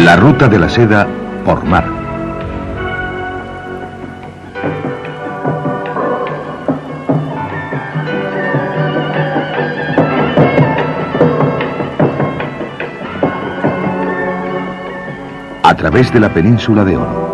La ruta de la seda por mar. A través de la península de Oro.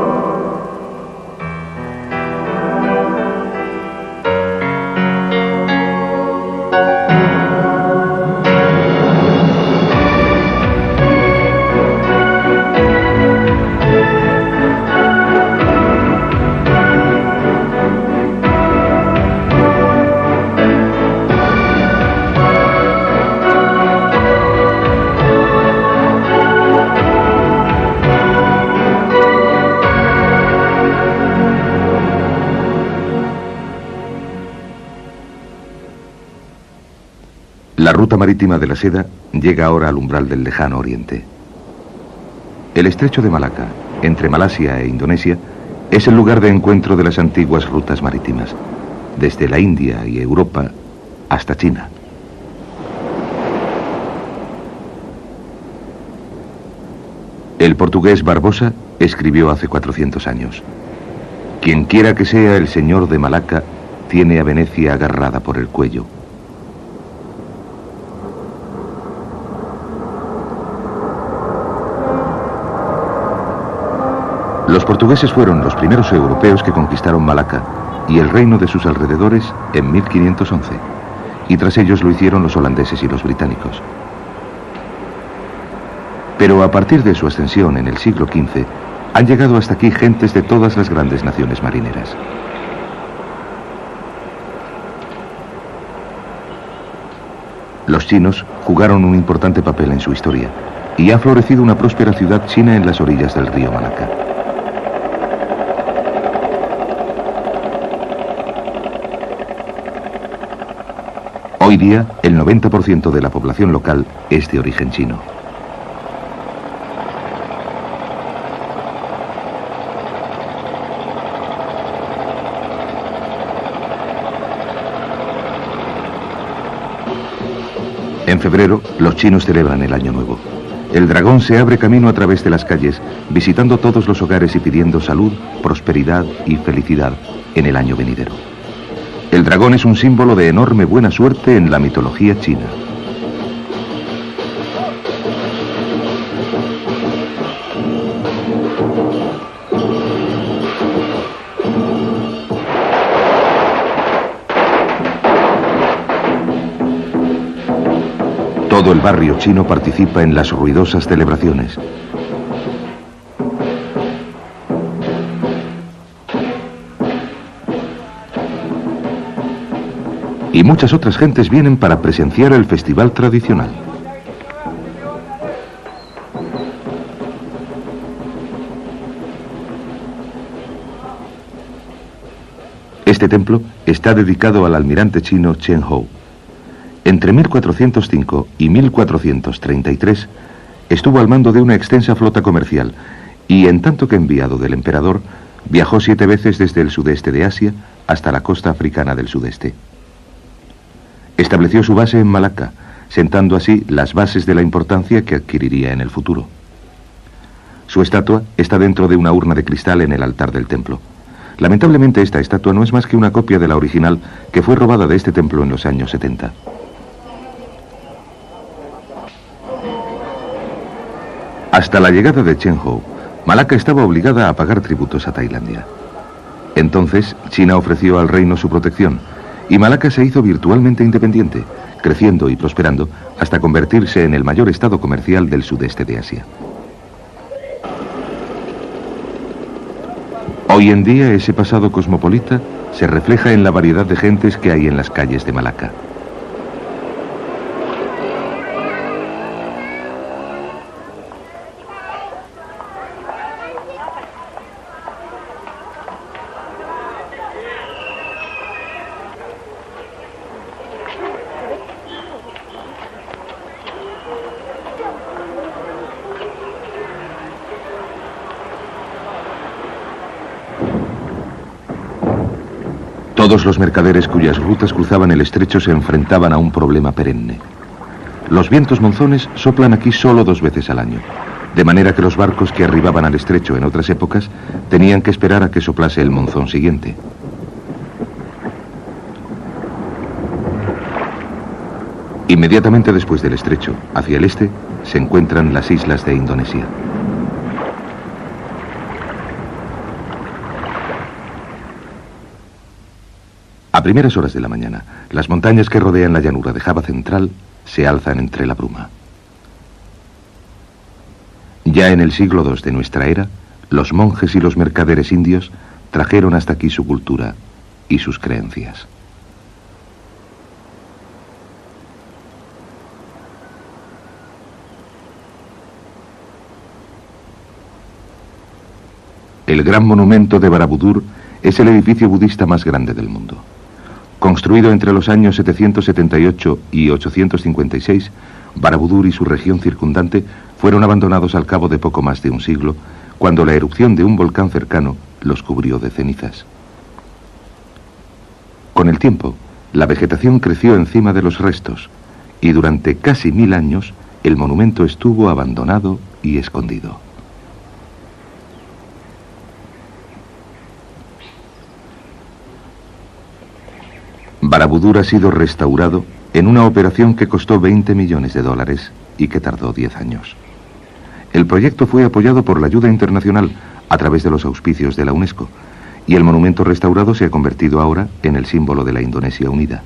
La ruta marítima de la seda llega ahora al umbral del lejano oriente. El estrecho de Malaca, entre Malasia e Indonesia, es el lugar de encuentro de las antiguas rutas marítimas, desde la India y Europa hasta China. El portugués Barbosa escribió hace 400 años: "Quien quiera que sea el señor de Malaca, tiene a Venecia agarrada por el cuello". Los portugueses fueron los primeros europeos que conquistaron Malaca y el reino de sus alrededores en 1511, y tras ellos lo hicieron los holandeses y los británicos. Pero a partir de su ascensión en el siglo XV, han llegado hasta aquí gentes de todas las grandes naciones marineras. Los chinos jugaron un importante papel en su historia, y ha florecido una próspera ciudad china en las orillas del río Malaca. Hoy día, el 90% de la población local es de origen chino. En febrero, los chinos celebran el Año Nuevo. El dragón se abre camino a través de las calles, visitando todos los hogares y pidiendo salud, prosperidad y felicidad en el año venidero. El dragón es un símbolo de enorme buena suerte en la mitología china. Todo el barrio chino participa en las ruidosas celebraciones. Y muchas otras gentes vienen para presenciar el festival tradicional. Este templo está dedicado al almirante chino Chen Hou. Entre 1405 y 1433 estuvo al mando de una extensa flota comercial y, en tanto que enviado del emperador, viajó 7 veces desde el sudeste de Asia hasta la costa africana del sudeste. Estableció su base en Malaca, sentando así las bases de la importancia que adquiriría en el futuro. Su estatua está dentro de una urna de cristal en el altar del templo. Lamentablemente, esta estatua no es más que una copia de la original que fue robada de este templo en los años 70. Hasta la llegada de Chen Hou, Malaca estaba obligada a pagar tributos a Tailandia. Entonces, China ofreció al reino su protección, y Malaca se hizo virtualmente independiente, creciendo y prosperando hasta convertirse en el mayor estado comercial del sudeste de Asia. Hoy en día, ese pasado cosmopolita se refleja en la variedad de gentes que hay en las calles de Malaca. Todos los mercaderes cuyas rutas cruzaban el estrecho se enfrentaban a un problema perenne. Los vientos monzones soplan aquí solo 2 veces al año, de manera que los barcos que arribaban al estrecho en otras épocas tenían que esperar a que soplase el monzón siguiente. Inmediatamente después del estrecho, hacia el este, se encuentran las islas de Indonesia. A primeras horas de la mañana, las montañas que rodean la llanura de Java Central se alzan entre la bruma. Ya en el siglo II de nuestra era, los monjes y los mercaderes indios trajeron hasta aquí su cultura y sus creencias. El gran monumento de Barabudhur es el edificio budista más grande del mundo. Construido entre los años 778 y 856, Barabudhur y su región circundante fueron abandonados al cabo de poco más de un siglo, cuando la erupción de un volcán cercano los cubrió de cenizas. Con el tiempo, la vegetación creció encima de los restos, y durante casi 1000 años el monumento estuvo abandonado y escondido. Barabudhur ha sido restaurado en una operación que costó $20 millones y que tardó 10 años. El proyecto fue apoyado por la ayuda internacional a través de los auspicios de la UNESCO, y el monumento restaurado se ha convertido ahora en el símbolo de la Indonesia unida.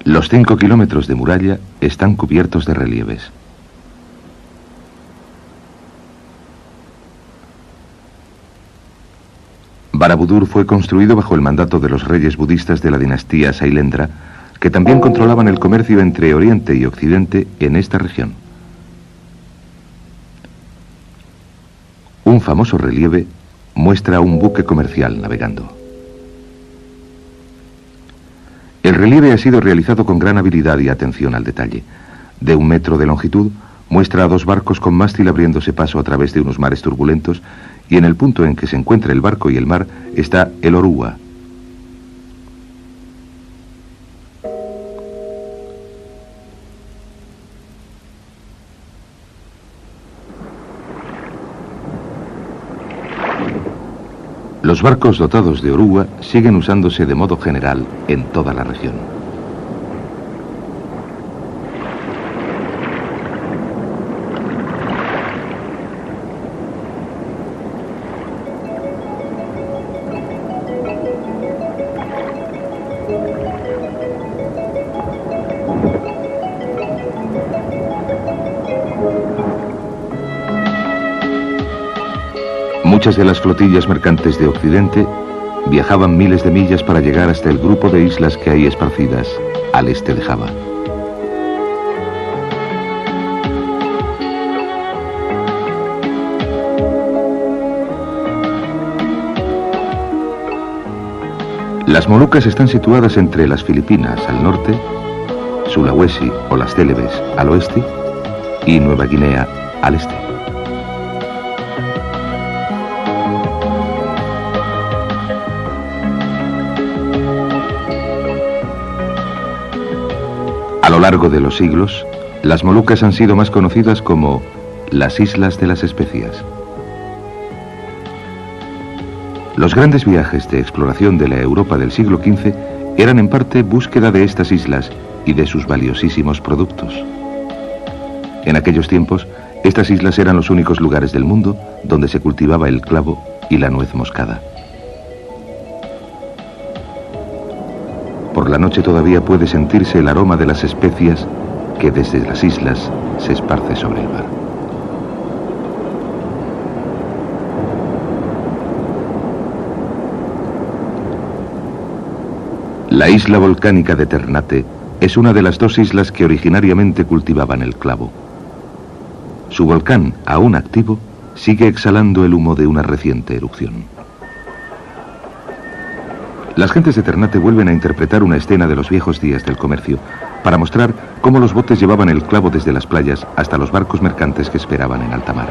Los 5 kilómetros de muralla están cubiertos de relieves. Barabudhur fue construido bajo el mandato de los reyes budistas de la dinastía Sailendra, que también controlaban el comercio entre Oriente y Occidente en esta región. Un famoso relieve muestra a un buque comercial navegando. El relieve ha sido realizado con gran habilidad y atención al detalle. De 1 metro de longitud, muestra a 2 barcos con mástil abriéndose paso a través de unos mares turbulentos, y en el punto en que se encuentra el barco y el mar está el oruga. Los barcos dotados de oruga siguen usándose de modo general en toda la región. Muchas de las flotillas mercantes de Occidente viajaban miles de millas para llegar hasta el grupo de islas que hay esparcidas al este de Java. Las Molucas están situadas entre las Filipinas al norte, Sulawesi o las Célebes al oeste y Nueva Guinea al este. A lo largo de los siglos, las Molucas han sido más conocidas como las Islas de las Especias. Los grandes viajes de exploración de la Europa del siglo XV eran en parte búsqueda de estas islas y de sus valiosísimos productos. En aquellos tiempos, estas islas eran los únicos lugares del mundo donde se cultivaba el clavo y la nuez moscada. Por la noche todavía puede sentirse el aroma de las especias que desde las islas se esparce sobre el mar. La isla volcánica de Ternate es una de las 2 islas que originariamente cultivaban el clavo. Su volcán, aún activo, sigue exhalando el humo de una reciente erupción. Las gentes de Ternate vuelven a interpretar una escena de los viejos días del comercio, para mostrar cómo los botes llevaban el clavo desde las playas hasta los barcos mercantes que esperaban en alta mar.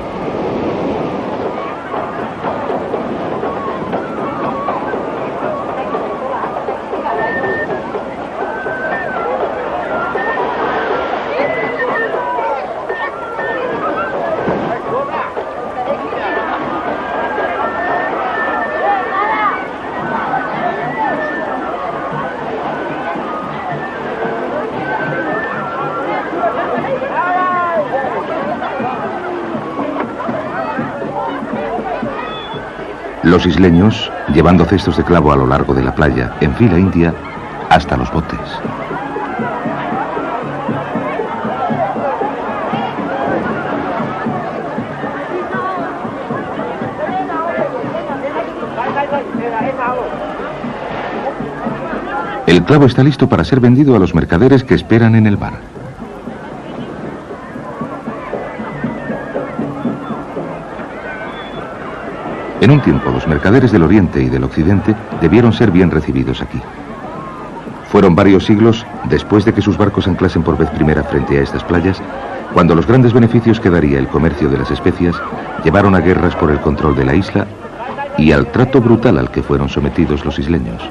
Los isleños, llevando cestos de clavo a lo largo de la playa, en fila india, hasta los botes. El clavo está listo para ser vendido a los mercaderes que esperan en el mar. En un tiempo, los mercaderes del Oriente y del Occidente debieron ser bien recibidos aquí. Fueron varios siglos después de que sus barcos anclasen por vez primera frente a estas playas, cuando los grandes beneficios que daría el comercio de las especias llevaron a guerras por el control de la isla y al trato brutal al que fueron sometidos los isleños.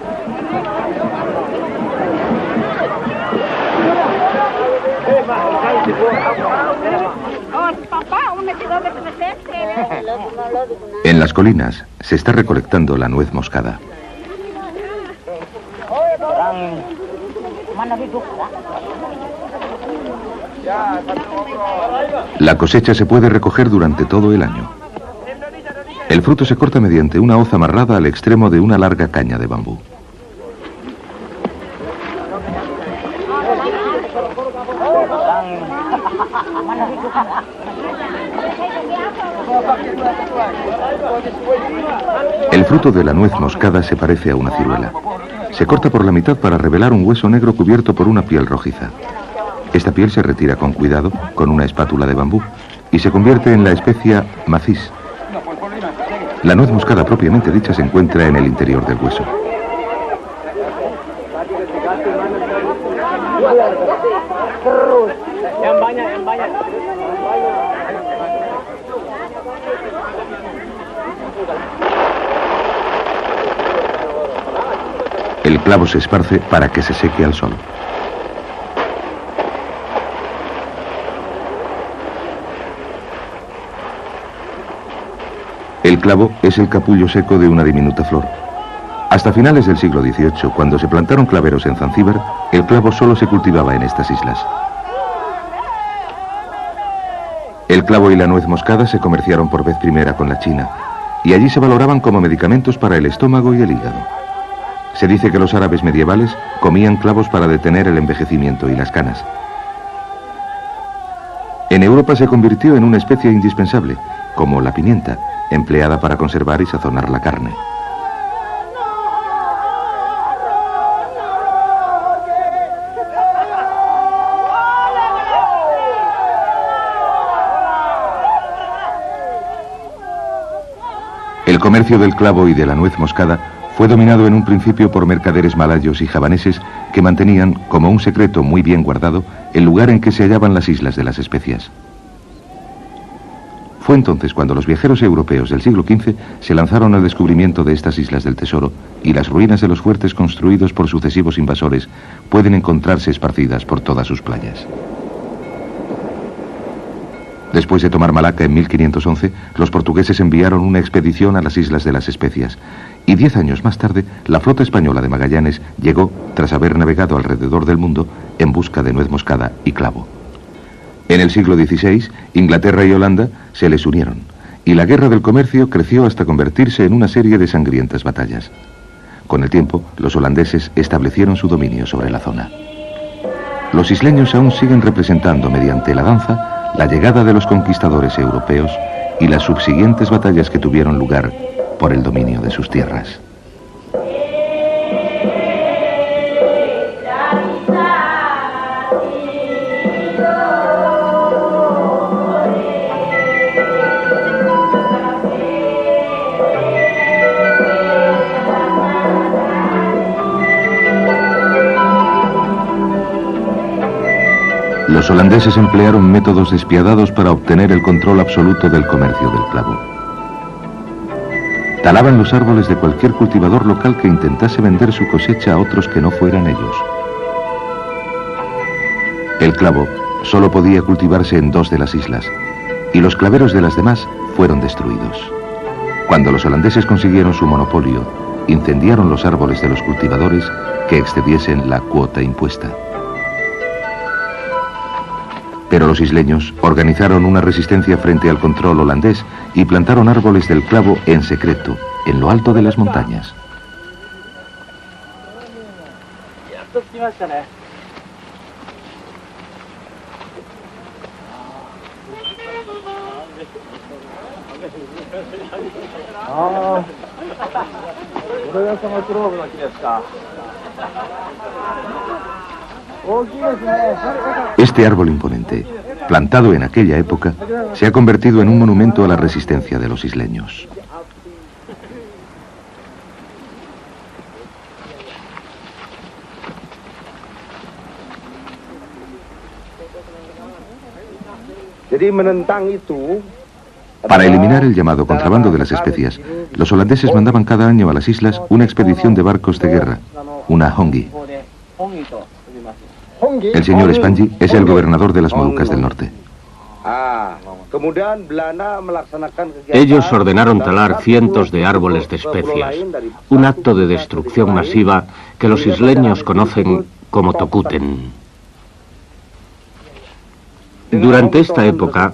En las colinas se está recolectando la nuez moscada. La cosecha se puede recoger durante todo el año. El fruto se corta mediante una hoz amarrada al extremo de una larga caña de bambú. El fruto de la nuez moscada se parece a una ciruela. Se corta por la mitad para revelar un hueso negro cubierto por una piel rojiza. Esta piel se retira con cuidado con una espátula de bambú y se convierte en la especia macis. La nuez moscada propiamente dicha se encuentra en el interior del hueso. El clavo se esparce para que se seque al sol. El clavo es el capullo seco de una diminuta flor. Hasta finales del siglo XVIII, cuando se plantaron claveros en Zanzíbar, el clavo solo se cultivaba en estas islas. El clavo y la nuez moscada se comerciaron por vez primera con la China, y allí se valoraban como medicamentos para el estómago y el hígado. Se dice que los árabes medievales comían clavos para detener el envejecimiento y las canas. En Europa se convirtió en una especia indispensable, como la pimienta, empleada para conservar y sazonar la carne. El comercio del clavo y de la nuez moscada fue dominado en un principio por mercaderes malayos y javaneses que mantenían, como un secreto muy bien guardado, el lugar en que se hallaban las islas de las especias. Fue entonces cuando los viajeros europeos del siglo XV se lanzaron al descubrimiento de estas islas del tesoro, y las ruinas de los fuertes construidos por sucesivos invasores pueden encontrarse esparcidas por todas sus playas. Después de tomar Malaca en 1511, los portugueses enviaron una expedición a las islas de las especias, y 10 años más tarde, la flota española de Magallanes llegó, tras haber navegado alrededor del mundo, en busca de nuez moscada y clavo. En el siglo XVI, Inglaterra y Holanda se les unieron, y la guerra del comercio creció hasta convertirse en una serie de sangrientas batallas. Con el tiempo, los holandeses establecieron su dominio sobre la zona. Los isleños aún siguen representando mediante la danza la llegada de los conquistadores europeos y las subsiguientes batallas que tuvieron lugar por el dominio de sus tierras. Los holandeses emplearon métodos despiadados para obtener el control absoluto del comercio del clavo. Talaban los árboles de cualquier cultivador local que intentase vender su cosecha a otros que no fueran ellos. El clavo solo podía cultivarse en 2 de las islas, y los claveros de las demás fueron destruidos. Cuando los holandeses consiguieron su monopolio, incendiaron los árboles de los cultivadores que excediesen la cuota impuesta. Pero los isleños organizaron una resistencia frente al control holandés y plantaron árboles del clavo en secreto, en lo alto de las montañas. Este árbol imponente, plantado en aquella época, se ha convertido en un monumento a la resistencia de los isleños. Para eliminar el llamado contrabando de las especias, los holandeses mandaban cada año a las islas una expedición de barcos de guerra, una hongi. El señor Spanji es el gobernador de las Molucas del Norte. Ellos ordenaron talar cientos de árboles de especias, un acto de destrucción masiva que los isleños conocen como tokuten. Durante esta época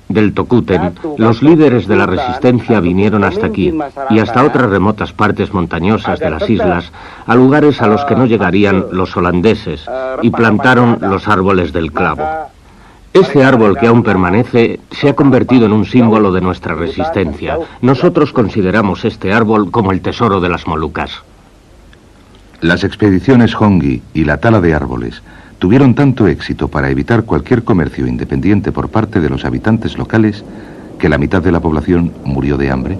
del tokuten, los líderes de la resistencia vinieron hasta aquí y hasta otras remotas partes montañosas de las islas, a lugares a los que no llegarían los holandeses, y plantaron los árboles del clavo. Este árbol que aún permanece se ha convertido en un símbolo de nuestra resistencia. Nosotros consideramos este árbol como el tesoro de las Molucas. Las expediciones hongi y la tala de árboles tuvieron tanto éxito para evitar cualquier comercio independiente por parte de los habitantes locales que la mitad de la población murió de hambre,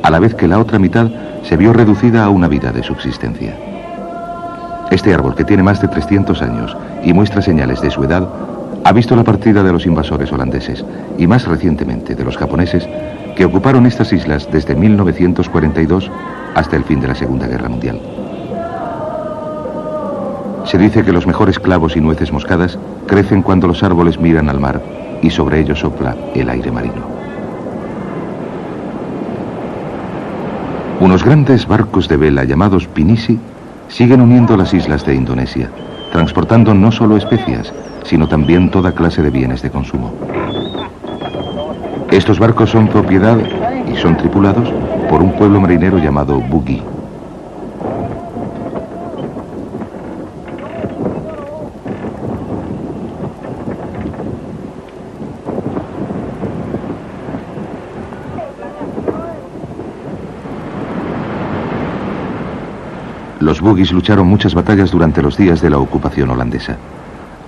a la vez que la otra mitad se vio reducida a una vida de subsistencia. Este árbol, que tiene más de 300 años y muestra señales de su edad, ha visto la partida de los invasores holandeses y más recientemente de los japoneses que ocuparon estas islas desde 1942 hasta el fin de la Segunda Guerra Mundial. Se dice que los mejores clavos y nueces moscadas crecen cuando los árboles miran al mar y sobre ellos sopla el aire marino. Unos grandes barcos de vela llamados pinisi siguen uniendo las islas de Indonesia, transportando no solo especias, sino también toda clase de bienes de consumo. Estos barcos son propiedad y son tripulados por un pueblo marinero llamado Bugis. Los Bugis lucharon muchas batallas durante los días de la ocupación holandesa.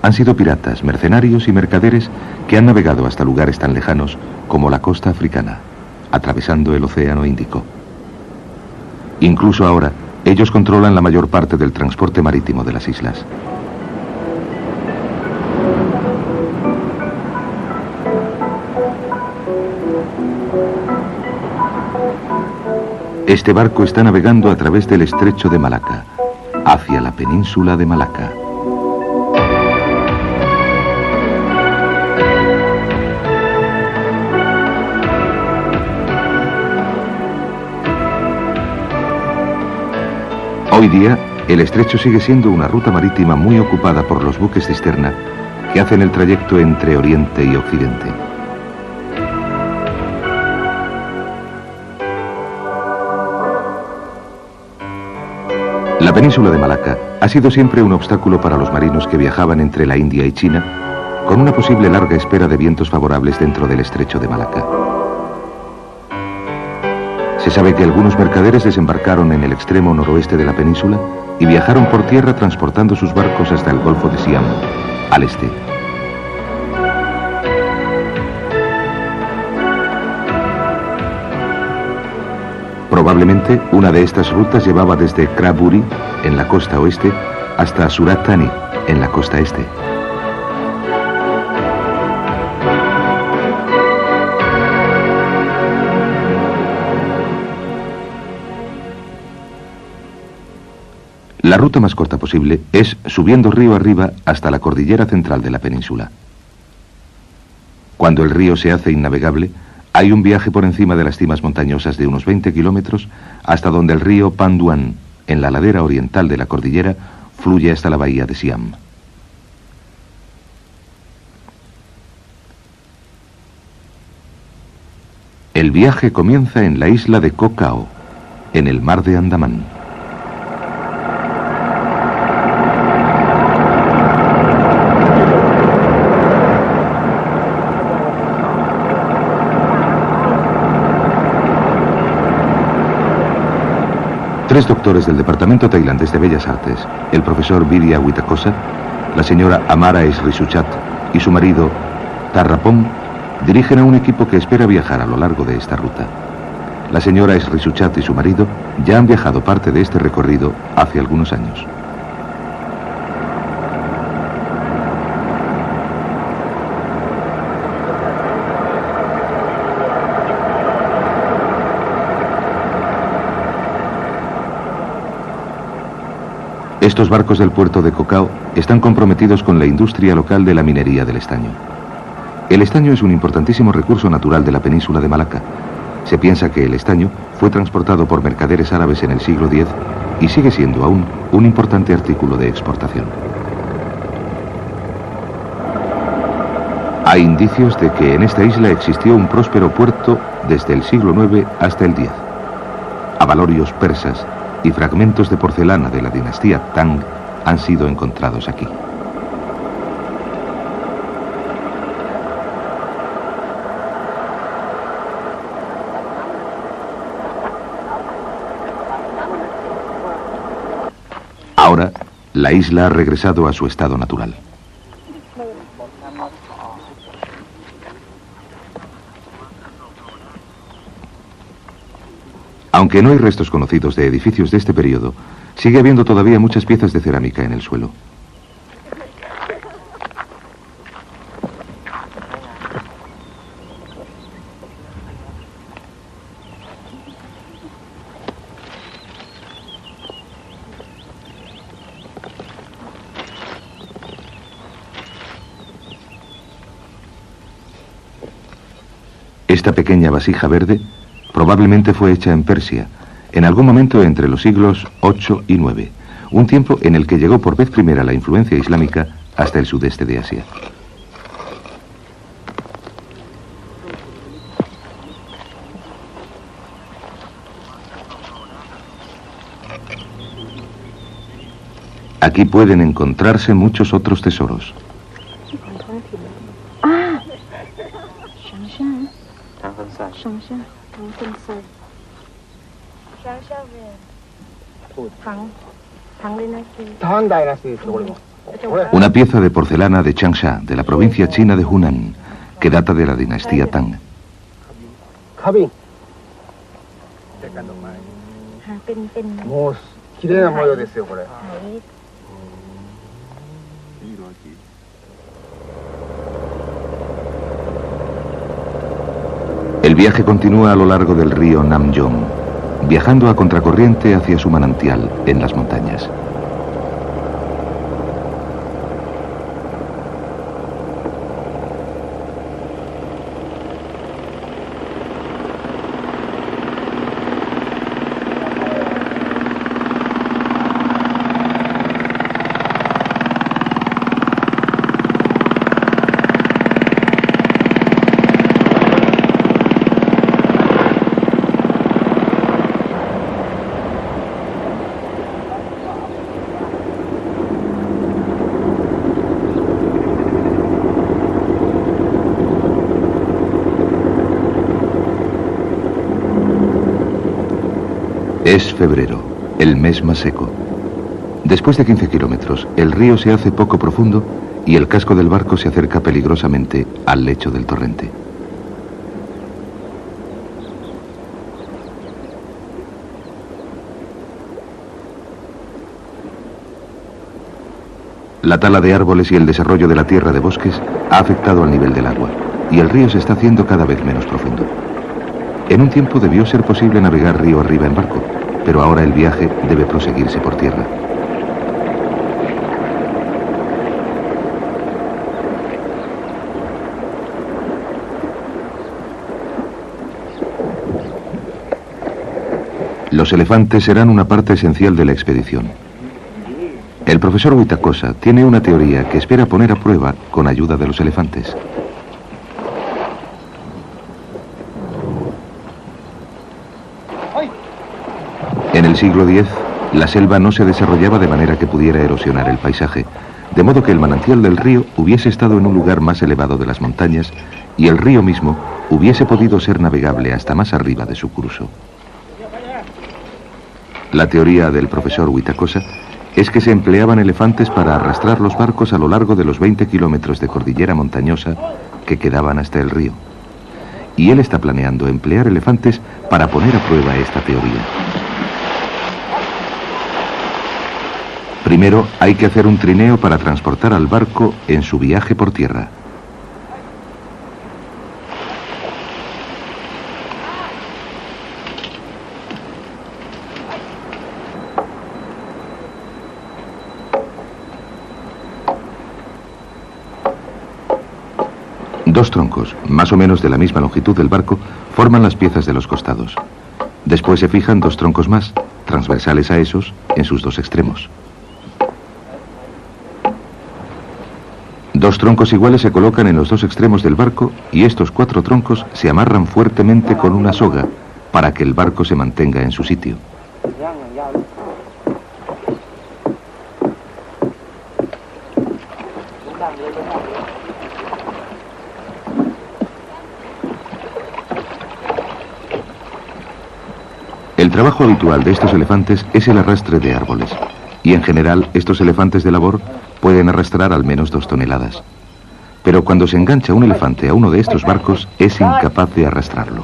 Han sido piratas, mercenarios y mercaderes que han navegado hasta lugares tan lejanos como la costa africana, atravesando el Océano Índico. Incluso ahora, ellos controlan la mayor parte del transporte marítimo de las islas. Este barco está navegando a través del estrecho de Malaca, hacia la península de Malaca. Hoy día, el estrecho sigue siendo una ruta marítima muy ocupada por los buques cisterna que hacen el trayecto entre Oriente y Occidente. La península de Malaca ha sido siempre un obstáculo para los marinos que viajaban entre la India y China, con una posible larga espera de vientos favorables dentro del estrecho de Malaca. Se sabe que algunos mercaderes desembarcaron en el extremo noroeste de la península y viajaron por tierra transportando sus barcos hasta el Golfo de Siam, al este. Probablemente una de estas rutas llevaba desde Kraburi, en la costa oeste, hasta Surat Thani, en la costa este. La ruta más corta posible es subiendo río arriba hasta la cordillera central de la península. Cuando el río se hace innavegable, hay un viaje por encima de las cimas montañosas de unos 20 kilómetros hasta donde el río Panduan, en la ladera oriental de la cordillera, fluye hasta la bahía de Siam. El viaje comienza en la isla de Koh Kao, en el mar de Andamán. Tres doctores del Departamento Tailandés de Bellas Artes, el profesor Vidya Witakosa, la señora Amara Srisuchat y su marido Tarrapong, dirigen a un equipo que espera viajar a lo largo de esta ruta. La señora Srisuchat y su marido ya han viajado parte de este recorrido hace algunos años. Estos barcos del puerto de Koh Kao están comprometidos con la industria local de la minería del estaño. El estaño es un importantísimo recurso natural de la península de Malaca. Se piensa que el estaño fue transportado por mercaderes árabes en el siglo X y sigue siendo aún un importante artículo de exportación. Hay indicios de que en esta isla existió un próspero puerto desde el siglo IX hasta el X. Abalorios persas y fragmentos de porcelana de la dinastía Tang han sido encontrados aquí. Ahora, la isla ha regresado a su estado natural. Aunque no hay restos conocidos de edificios de este periodo, sigue habiendo todavía muchas piezas de cerámica en el suelo. Esta pequeña vasija verde probablemente fue hecha en Persia, en algún momento entre los siglos VIII y IX, un tiempo en el que llegó por vez primera la influencia islámica hasta el sudeste de Asia. Aquí pueden encontrarse muchos otros tesoros. Una pieza de porcelana de Changsha, de la provincia china de Hunan, que data de la dinastía Tang. El viaje continúa a lo largo del río Namyong, viajando a contracorriente hacia su manantial en las montañas. Es febrero, el mes más seco. Después de 15 kilómetros, el río se hace poco profundo y el casco del barco se acerca peligrosamente al lecho del torrente. La tala de árboles y el desarrollo de la tierra de bosques ha afectado al nivel del agua y el río se está haciendo cada vez menos profundo. En un tiempo debió ser posible navegar río arriba en barco, pero ahora el viaje debe proseguirse por tierra. Los elefantes serán una parte esencial de la expedición. El profesor Witakosa tiene una teoría que espera poner a prueba con ayuda de los elefantes. En el siglo X, la selva no se desarrollaba de manera que pudiera erosionar el paisaje, de modo que el manantial del río hubiese estado en un lugar más elevado de las montañas y el río mismo hubiese podido ser navegable hasta más arriba de su curso. La teoría del profesor Witakosa es que se empleaban elefantes para arrastrar los barcos a lo largo de los 20 kilómetros de cordillera montañosa que quedaban hasta el río. Y él está planeando emplear elefantes para poner a prueba esta teoría. Primero hay que hacer un trineo para transportar al barco en su viaje por tierra. Dos troncos, más o menos de la misma longitud del barco, forman las piezas de los costados. Después se fijan dos troncos más, transversales a esos, en sus dos extremos. Dos troncos iguales se colocan en los dos extremos del barco y estos cuatro troncos se amarran fuertemente con una soga para que el barco se mantenga en su sitio. El trabajo habitual de estos elefantes es el arrastre de árboles, y en general estos elefantes de labor pueden arrastrar al menos 2 toneladas. Pero cuando se engancha un elefante a uno de estos barcos, es incapaz de arrastrarlo.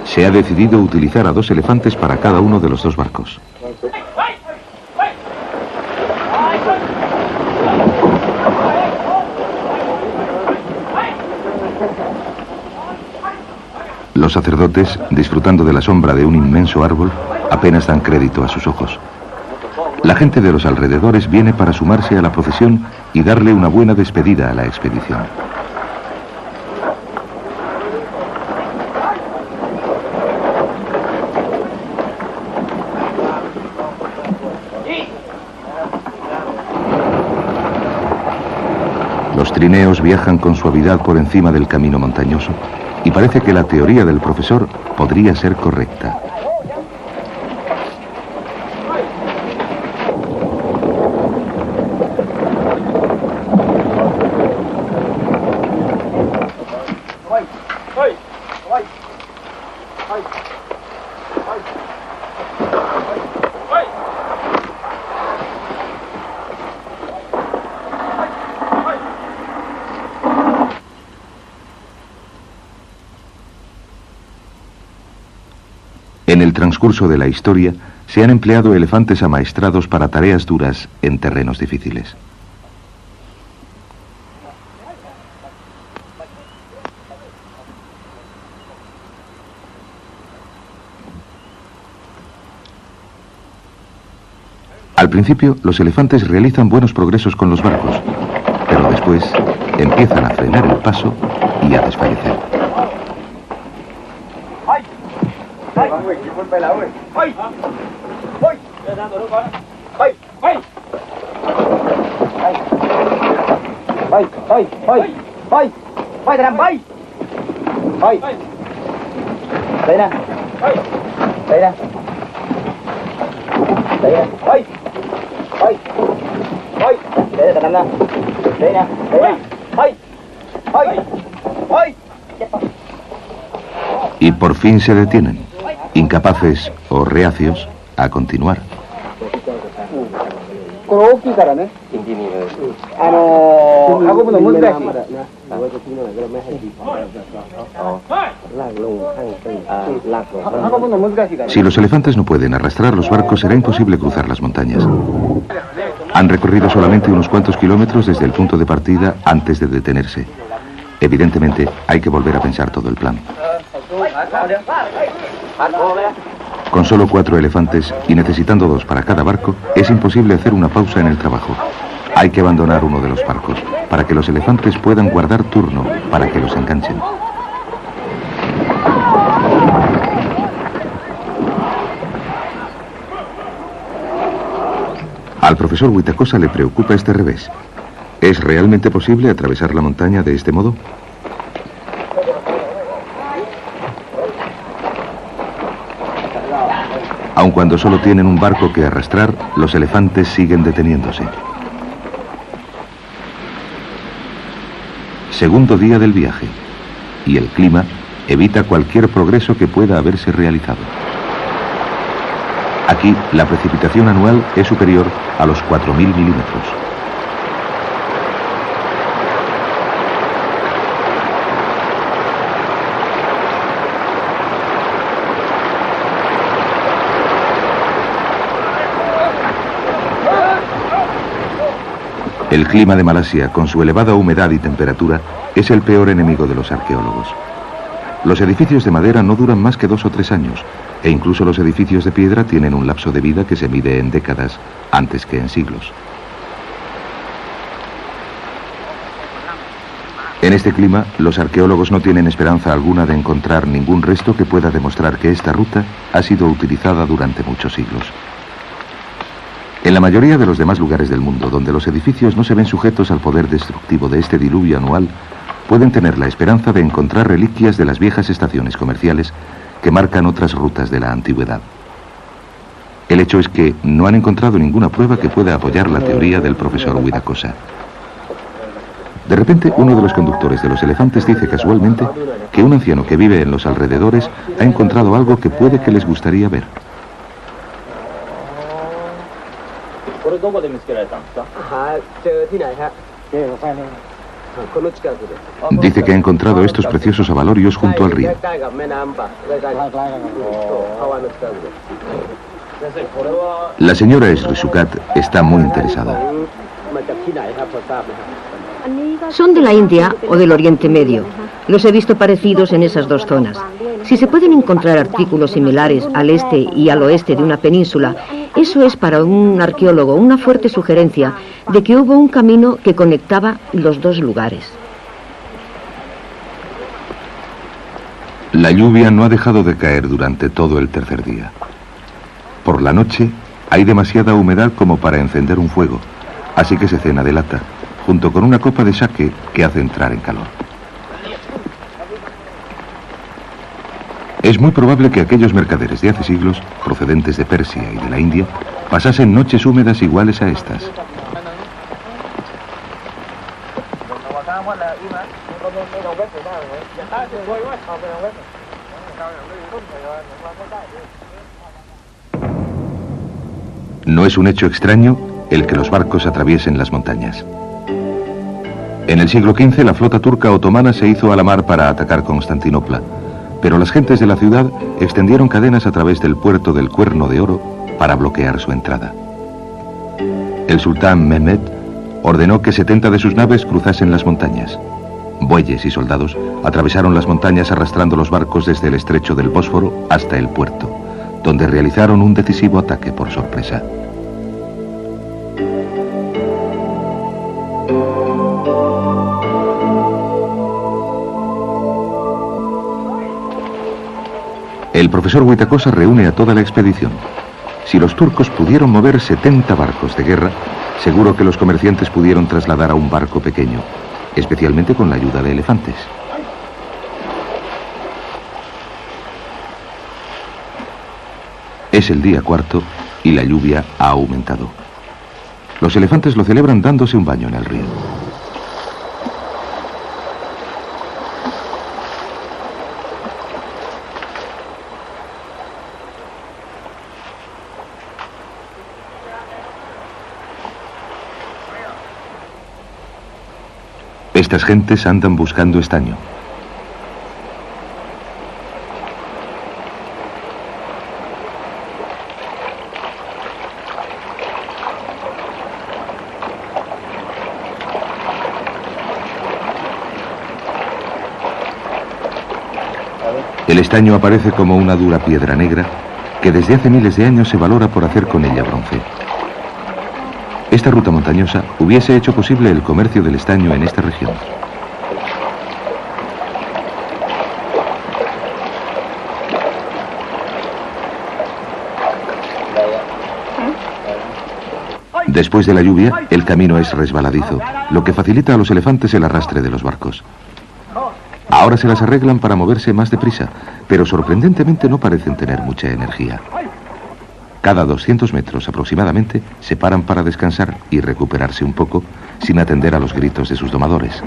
Se ha decidido utilizar a 2 elefantes para cada uno de los 2 barcos. Los sacerdotes, disfrutando de la sombra de un inmenso árbol, apenas dan crédito a sus ojos. La gente de los alrededores viene para sumarse a la procesión y darle una buena despedida a la expedición. Los trineos viajan con suavidad por encima del camino montañoso y parece que la teoría del profesor podría ser correcta. En el transcurso de la historia, se han empleado elefantes amaestrados para tareas duras en terrenos difíciles. Al principio, los elefantes realizan buenos progresos con los barcos, pero después empiezan a frenar el paso y a desfallecer. Y por fin se detienen, incapaces o reacios a continuar. Si los elefantes no pueden arrastrar los barcos, será imposible cruzar las montañas. Han recorrido solamente unos cuantos kilómetros desde el punto de partida antes de detenerse. Evidentemente, hay que volver a pensar todo el plan. Con solo 4 elefantes y necesitando 2 para cada barco, es imposible hacer una pausa en el trabajo. Hay que abandonar uno de los barcos para que los elefantes puedan guardar turno para que los enganchen. Al profesor Witakosa le preocupa este revés. ¿Es realmente posible atravesar la montaña de este modo? Aun cuando solo tienen un barco que arrastrar, los elefantes siguen deteniéndose. Segundo día del viaje, y el clima evita cualquier progreso que pueda haberse realizado. Aquí, la precipitación anual es superior a los 4.000 milímetros. El clima de Malasia, con su elevada humedad y temperatura, es el peor enemigo de los arqueólogos. Los edificios de madera no duran más que 2 o 3 años, e incluso los edificios de piedra tienen un lapso de vida que se mide en décadas, antes que en siglos. En este clima, los arqueólogos no tienen esperanza alguna de encontrar ningún resto que pueda demostrar que esta ruta ha sido utilizada durante muchos siglos. En la mayoría de los demás lugares del mundo, donde los edificios no se ven sujetos al poder destructivo de este diluvio anual, pueden tener la esperanza de encontrar reliquias de las viejas estaciones comerciales que marcan otras rutas de la antigüedad. El hecho es que no han encontrado ninguna prueba que pueda apoyar la teoría del profesor Witakosa. De repente, uno de los conductores de los elefantes dice casualmente que un anciano que vive en los alrededores ha encontrado algo que puede que les gustaría ver. Dice que ha encontrado estos preciosos abalorios junto al río. La señora Srisukat está muy interesada. Son de la India o del Oriente Medio. Los he visto parecidos en esas dos zonas. Si se pueden encontrar artículos similares al este y al oeste de una península, eso es para un arqueólogo una fuerte sugerencia de que hubo un camino que conectaba los dos lugares. La lluvia no ha dejado de caer durante todo el tercer día. Por la noche hay demasiada humedad como para encender un fuego, así que se cena de lata, junto con una copa de sake que hace entrar en calor. Es muy probable que aquellos mercaderes de hace siglos, procedentes de Persia y de la India, pasasen noches húmedas iguales a estas. No es un hecho extraño el que los barcos atraviesen las montañas. En el siglo XV la flota turca otomana se hizo a la mar para atacar Constantinopla, pero las gentes de la ciudad extendieron cadenas a través del puerto del Cuerno de Oro para bloquear su entrada. El sultán Mehmed ordenó que 70 de sus naves cruzasen las montañas. Bueyes y soldados atravesaron las montañas arrastrando los barcos desde el estrecho del Bósforo hasta el puerto, donde realizaron un decisivo ataque por sorpresa. El profesor Witakosa reúne a toda la expedición. Si los turcos pudieron mover 70 barcos de guerra, seguro que los comerciantes pudieron trasladar a un barco pequeño, especialmente con la ayuda de elefantes. Es el día cuarto y la lluvia ha aumentado. Los elefantes lo celebran dándose un baño en el río. Estas gentes andan buscando estaño. El estaño aparece como una dura piedra negra que desde hace miles de años se valora por hacer con ella bronce. Esta ruta montañosa hubiese hecho posible el comercio del estaño en esta región. Después de la lluvia, el camino es resbaladizo, lo que facilita a los elefantes el arrastre de los barcos. Ahora se las arreglan para moverse más deprisa, pero sorprendentemente no parecen tener mucha energía. Cada 200 metros aproximadamente se paran para descansar y recuperarse un poco, sin atender a los gritos de sus domadores.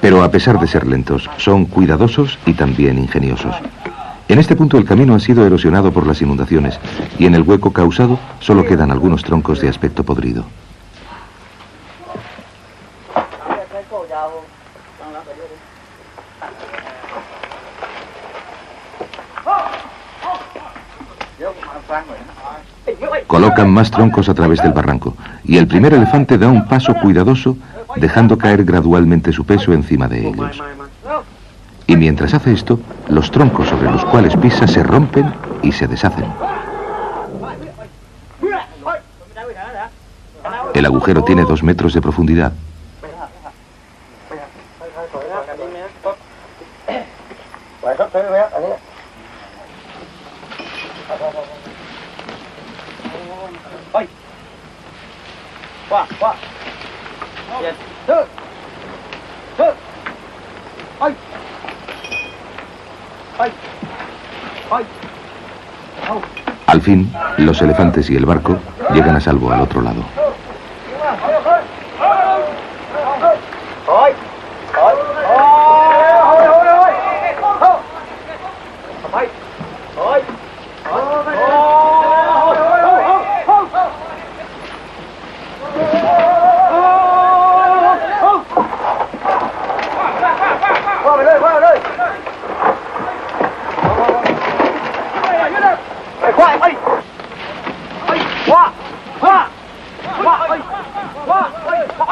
Pero a pesar de ser lentos, son cuidadosos y también ingeniosos. En este punto el camino ha sido erosionado por las inundaciones y en el hueco causado solo quedan algunos troncos de aspecto podrido. Colocan más troncos a través del barranco y el primer elefante da un paso cuidadoso, dejando caer gradualmente su peso encima de ellos. Y mientras hace esto, los troncos sobre los cuales pisa se rompen y se deshacen. El agujero tiene 2 metros de profundidad. Al fin, los elefantes y el barco llegan a salvo al otro lado.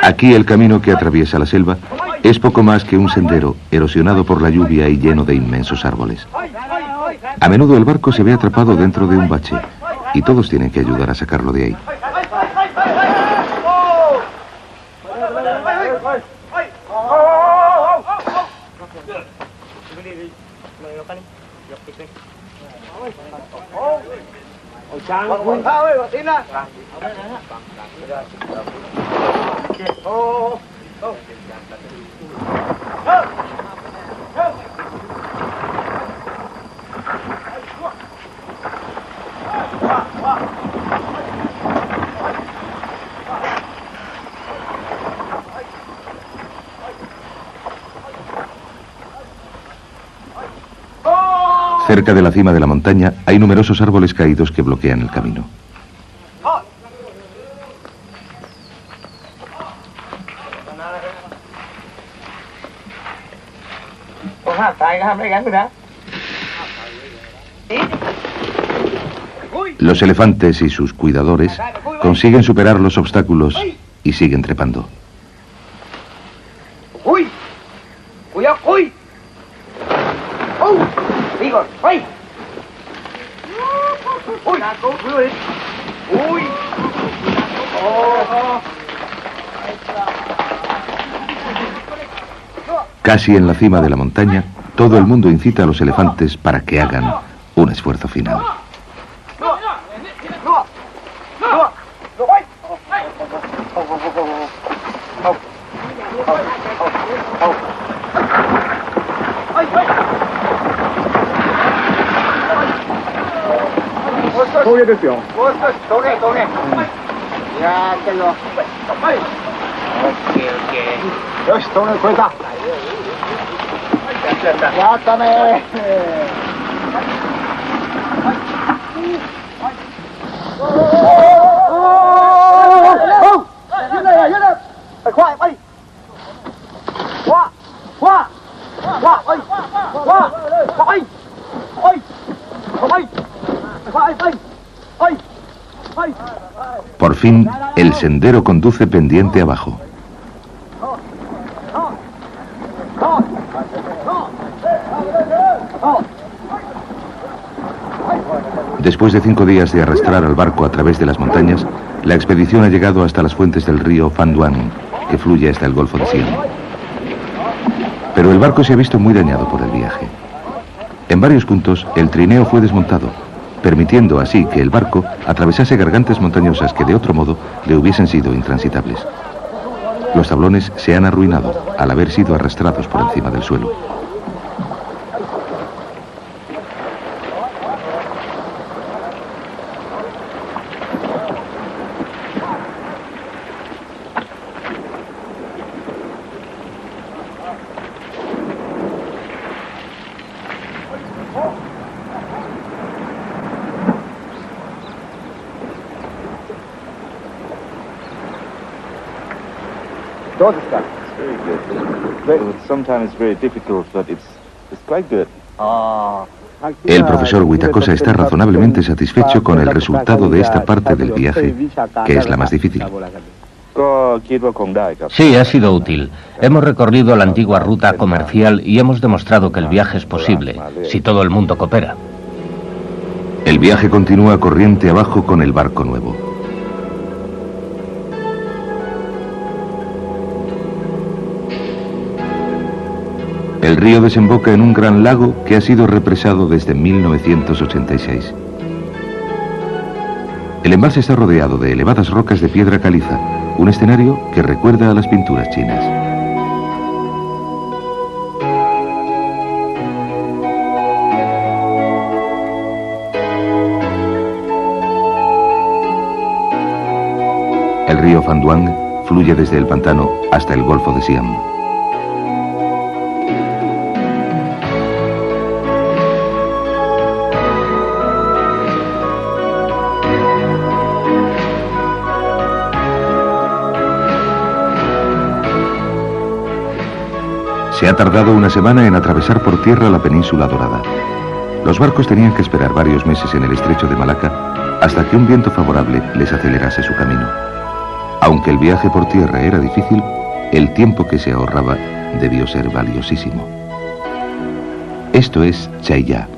Aquí el camino que atraviesa la selva es poco más que un sendero erosionado por la lluvia y lleno de inmensos árboles. A menudo el barco se ve atrapado dentro de un bache y todos tienen que ayudar a sacarlo de ahí. Cerca de la cima de la montaña hay numerosos árboles caídos que bloquean el camino. Los elefantes y sus cuidadores consiguen superar los obstáculos y siguen trepando. Casi en la cima de la montaña, todo el mundo incita a los elefantes para que hagan un esfuerzo final. Por fin, el sendero conduce pendiente abajo. Después de 5 días de arrastrar al barco a través de las montañas, la expedición ha llegado hasta las fuentes del río Phan Duan, que fluye hasta el Golfo de Siam. Pero el barco se ha visto muy dañado por el viaje. En varios puntos, el trineo fue desmontado, permitiendo así que el barco atravesase gargantas montañosas que de otro modo le hubiesen sido intransitables. Los tablones se han arruinado al haber sido arrastrados por encima del suelo. El profesor Witakosa está razonablemente satisfecho con el resultado de esta parte del viaje, que es la más difícil. Sí, ha sido útil. Hemos recorrido la antigua ruta comercial y hemos demostrado que el viaje es posible, si todo el mundo coopera. El viaje continúa corriente abajo con el barco nuevo. El río desemboca en un gran lago que ha sido represado desde 1986. El embalse está rodeado de elevadas rocas de piedra caliza, un escenario que recuerda a las pinturas chinas. El río Phan Duan fluye desde el pantano hasta el Golfo de Siam. Se ha tardado una semana en atravesar por tierra la península Dorada. Los barcos tenían que esperar varios meses en el estrecho de Malaca hasta que un viento favorable les acelerase su camino. Aunque el viaje por tierra era difícil, el tiempo que se ahorraba debió ser valiosísimo. Esto es Chaya,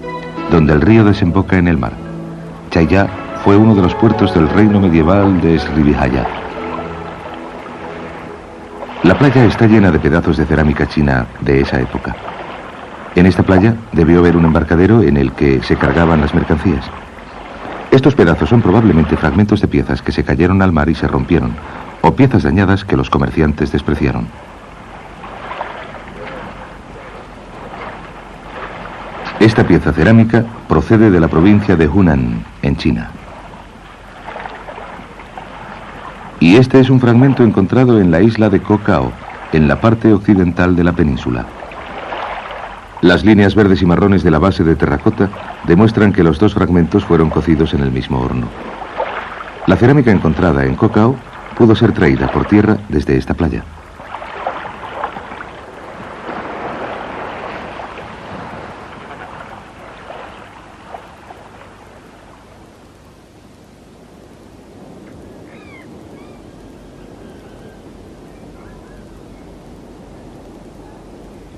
donde el río desemboca en el mar. Chaya fue uno de los puertos del reino medieval de Srivijaya. La playa está llena de pedazos de cerámica china de esa época. En esta playa debió haber un embarcadero en el que se cargaban las mercancías. Estos pedazos son probablemente fragmentos de piezas que se cayeron al mar y se rompieron, o piezas dañadas que los comerciantes despreciaron. Esta pieza cerámica procede de la provincia de Hunan, en China. Y este es un fragmento encontrado en la isla de Koh Kao, en la parte occidental de la península. Las líneas verdes y marrones de la base de terracota demuestran que los dos fragmentos fueron cocidos en el mismo horno. La cerámica encontrada en Koh Kao pudo ser traída por tierra desde esta playa.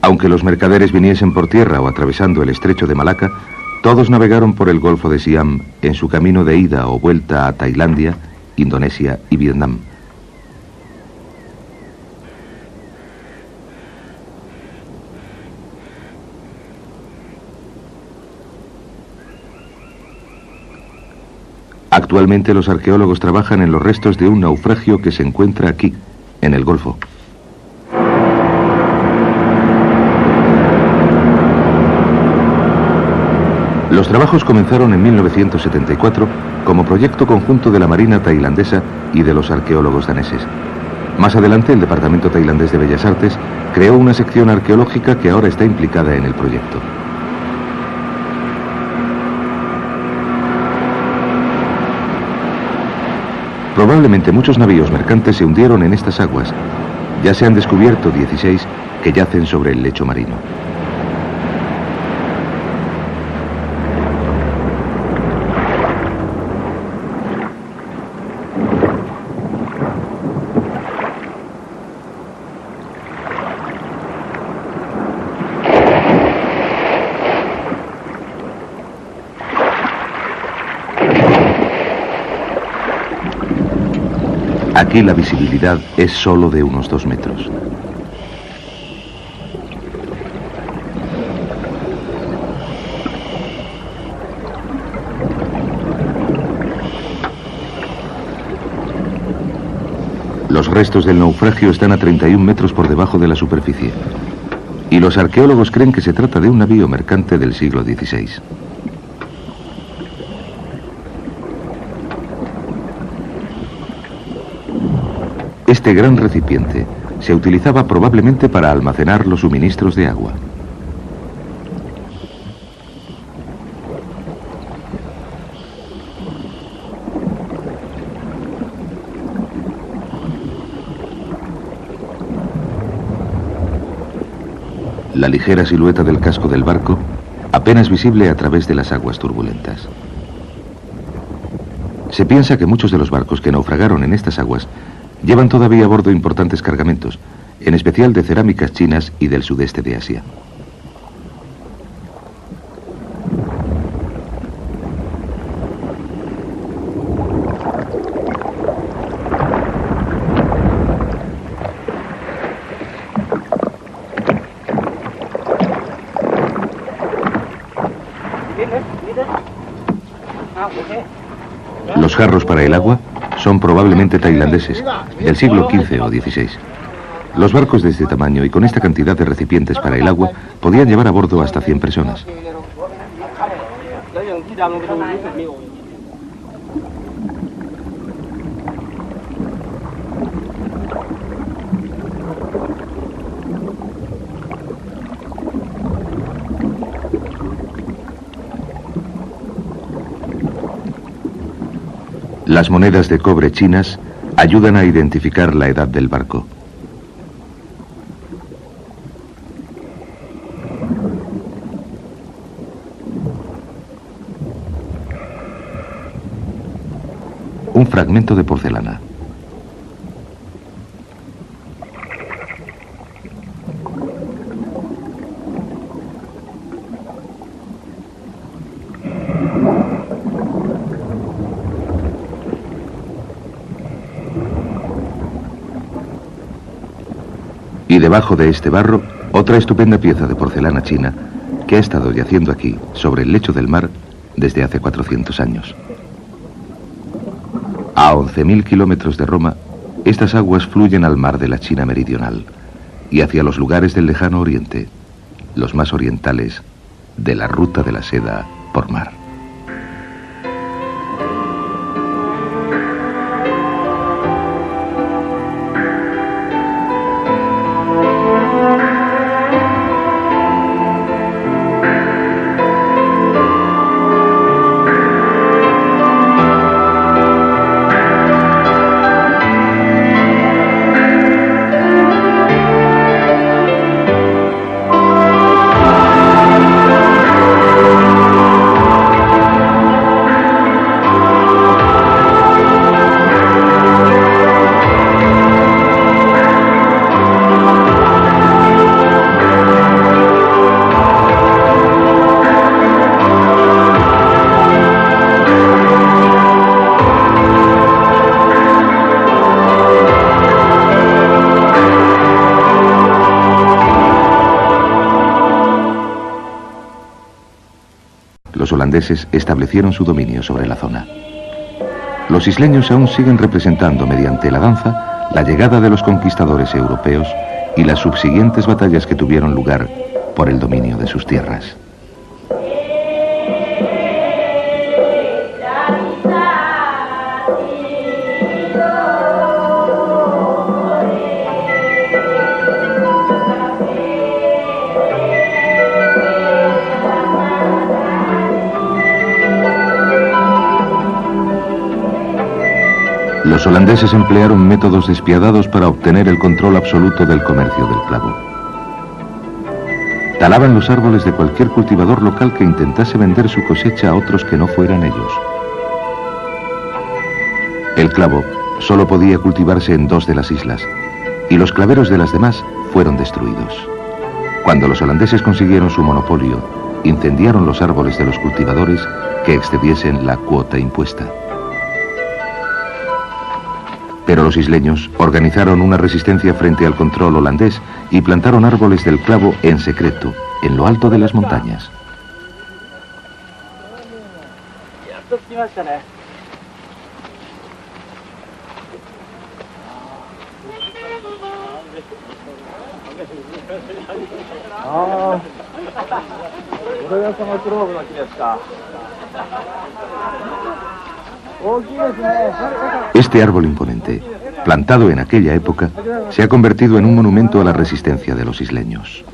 Aunque los mercaderes viniesen por tierra o atravesando el estrecho de Malaca, todos navegaron por el Golfo de Siam en su camino de ida o vuelta a Tailandia, Indonesia y Vietnam. Actualmente los arqueólogos trabajan en los restos de un naufragio que se encuentra aquí, en el Golfo. Los trabajos comenzaron en 1974 como proyecto conjunto de la Marina tailandesa y de los arqueólogos daneses. Más adelante, el Departamento Tailandés de Bellas Artes creó una sección arqueológica que ahora está implicada en el proyecto. Probablemente muchos navíos mercantes se hundieron en estas aguas. Ya se han descubierto 16 que yacen sobre el lecho marino. Aquí la visibilidad es solo de unos 2 metros. Los restos del naufragio están a 31 metros por debajo de la superficie. Y los arqueólogos creen que se trata de un navío mercante del siglo XVI. Este gran recipiente se utilizaba probablemente para almacenar los suministros de agua. La ligera silueta del casco del barco, apenas visible a través de las aguas turbulentas. Se piensa que muchos de los barcos que naufragaron en estas aguas llevan todavía a bordo importantes cargamentos, en especial de cerámicas chinas y del sudeste de Asia. Los jarros para el agua son probablemente tailandeses, del siglo XV o XVI. Los barcos de este tamaño y con esta cantidad de recipientes para el agua podían llevar a bordo hasta 100 personas. Las monedas de cobre chinas ayudan a identificar la edad del barco. Un fragmento de porcelana. Y debajo de este barro, otra estupenda pieza de porcelana china que ha estado yaciendo aquí, sobre el lecho del mar, desde hace 400 años. A 11.000 kilómetros de Roma, estas aguas fluyen al mar de la China meridional y hacia los lugares del lejano oriente, los más orientales de la ruta de la seda por mar. Los holandeses establecieron su dominio sobre la zona. Los isleños aún siguen representando mediante la danza la llegada de los conquistadores europeos y las subsiguientes batallas que tuvieron lugar por el dominio de sus tierras. Los holandeses emplearon métodos despiadados para obtener el control absoluto del comercio del clavo. Talaban los árboles de cualquier cultivador local que intentase vender su cosecha a otros que no fueran ellos. El clavo solo podía cultivarse en 2 de las islas, y los claveros de las demás fueron destruidos. Cuando los holandeses consiguieron su monopolio, incendiaron los árboles de los cultivadores que excediesen la cuota impuesta. Pero los isleños organizaron una resistencia frente al control holandés y plantaron árboles del clavo en secreto, en lo alto de las montañas. Este árbol imponente, plantado en aquella época, se ha convertido en un monumento a la resistencia de los isleños.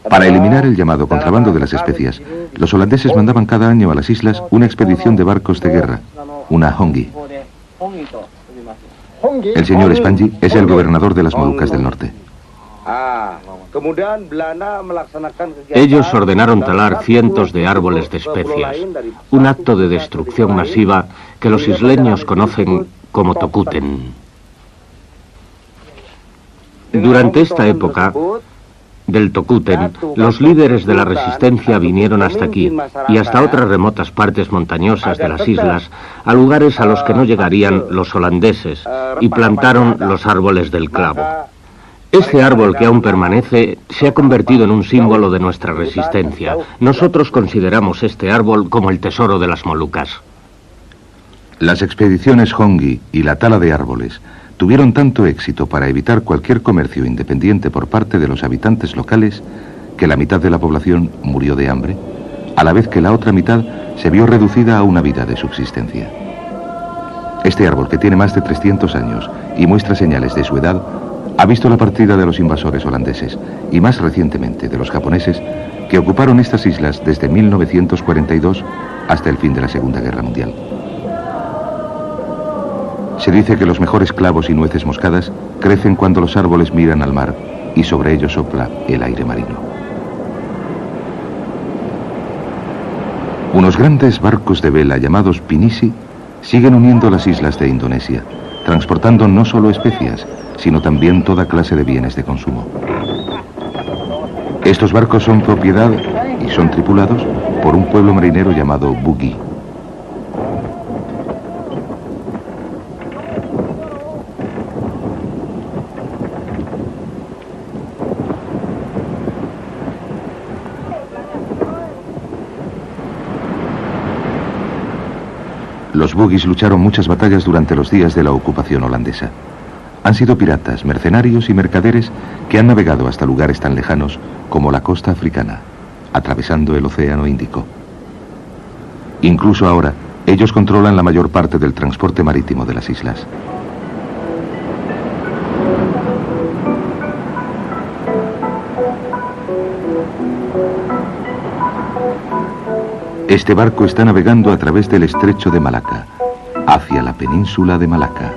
Para eliminar el llamado contrabando de las especias, los holandeses mandaban cada año a las islas una expedición de barcos de guerra, una hongi. El señor Spanji es el gobernador de las Molucas del Norte. Ellos ordenaron talar cientos de árboles de especias, un acto de destrucción masiva que los isleños conocen como tokuten. Durante esta época del tokuten, los líderes de la resistencia vinieron hasta aquí y hasta otras remotas partes montañosas de las islas, a lugares a los que no llegarían los holandeses, y plantaron los árboles del clavo. Este árbol que aún permanece se ha convertido en un símbolo de nuestra resistencia. Nosotros consideramos este árbol como el tesoro de las Molucas. Las expediciones hongi y la tala de árboles tuvieron tanto éxito para evitar cualquier comercio independiente por parte de los habitantes locales que la mitad de la población murió de hambre, a la vez que la otra mitad se vio reducida a una vida de subsistencia. Este árbol, que tiene más de 300 años y muestra señales de su edad, ha visto la partida de los invasores holandeses y más recientemente de los japoneses, que ocuparon estas islas desde 1942 hasta el fin de la Segunda Guerra Mundial. Se dice que los mejores clavos y nueces moscadas crecen cuando los árboles miran al mar y sobre ellos sopla el aire marino. Unos grandes barcos de vela llamados pinisi siguen uniendo las islas de Indonesia, transportando no solo especias, sino también toda clase de bienes de consumo. Estos barcos son propiedad y son tripulados por un pueblo marinero llamado Bugis. Los Bugis lucharon muchas batallas durante los días de la ocupación holandesa. Han sido piratas, mercenarios y mercaderes que han navegado hasta lugares tan lejanos como la costa africana, atravesando el Océano Índico. Incluso ahora, ellos controlan la mayor parte del transporte marítimo de las islas. Este barco está navegando a través del estrecho de Malaca, hacia la península de Malaca.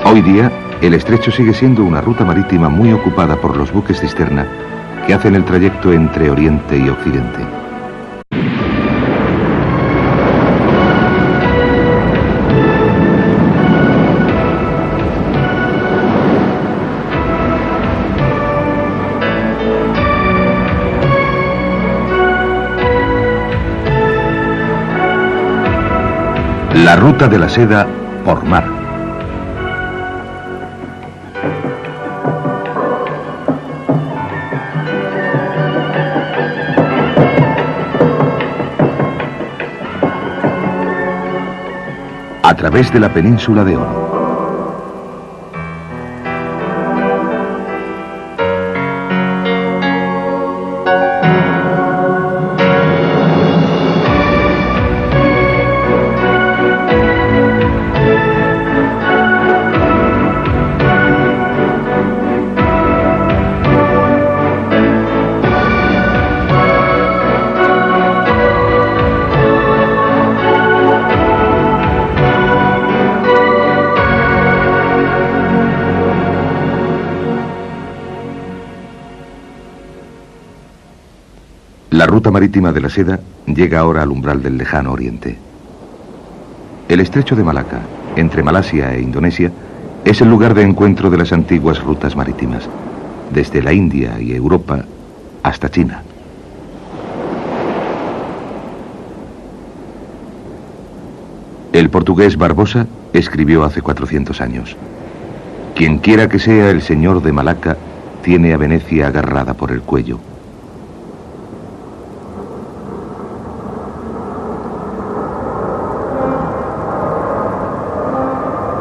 Hoy día, el estrecho sigue siendo una ruta marítima muy ocupada por los buques cisterna que hacen el trayecto entre Oriente y Occidente. La ruta de la seda por mar. A través de la península de Oro. La ruta marítima de la seda llega ahora al umbral del lejano oriente. El estrecho de Malaca, entre Malasia e Indonesia, es el lugar de encuentro de las antiguas rutas marítimas, desde la India y Europa hasta China. El portugués Barbosa escribió hace 400 años: quien quiera que sea el señor de Malaca, tiene a Venecia agarrada por el cuello.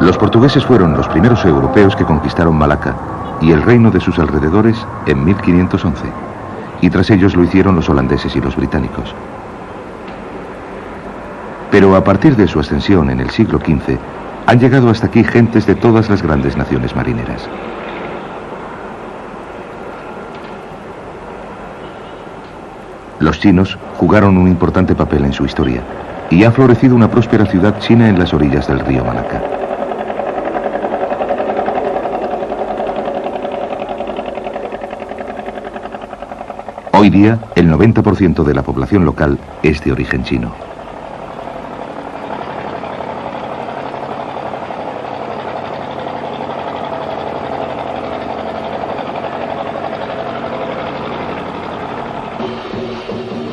Los portugueses fueron los primeros europeos que conquistaron Malaca y el reino de sus alrededores en 1511, y tras ellos lo hicieron los holandeses y los británicos. Pero a partir de su ascensión en el siglo XV, han llegado hasta aquí gentes de todas las grandes naciones marineras. Los chinos jugaron un importante papel en su historia, y ha florecido una próspera ciudad china en las orillas del río Malaca. Hoy día, el 90% de la población local es de origen chino.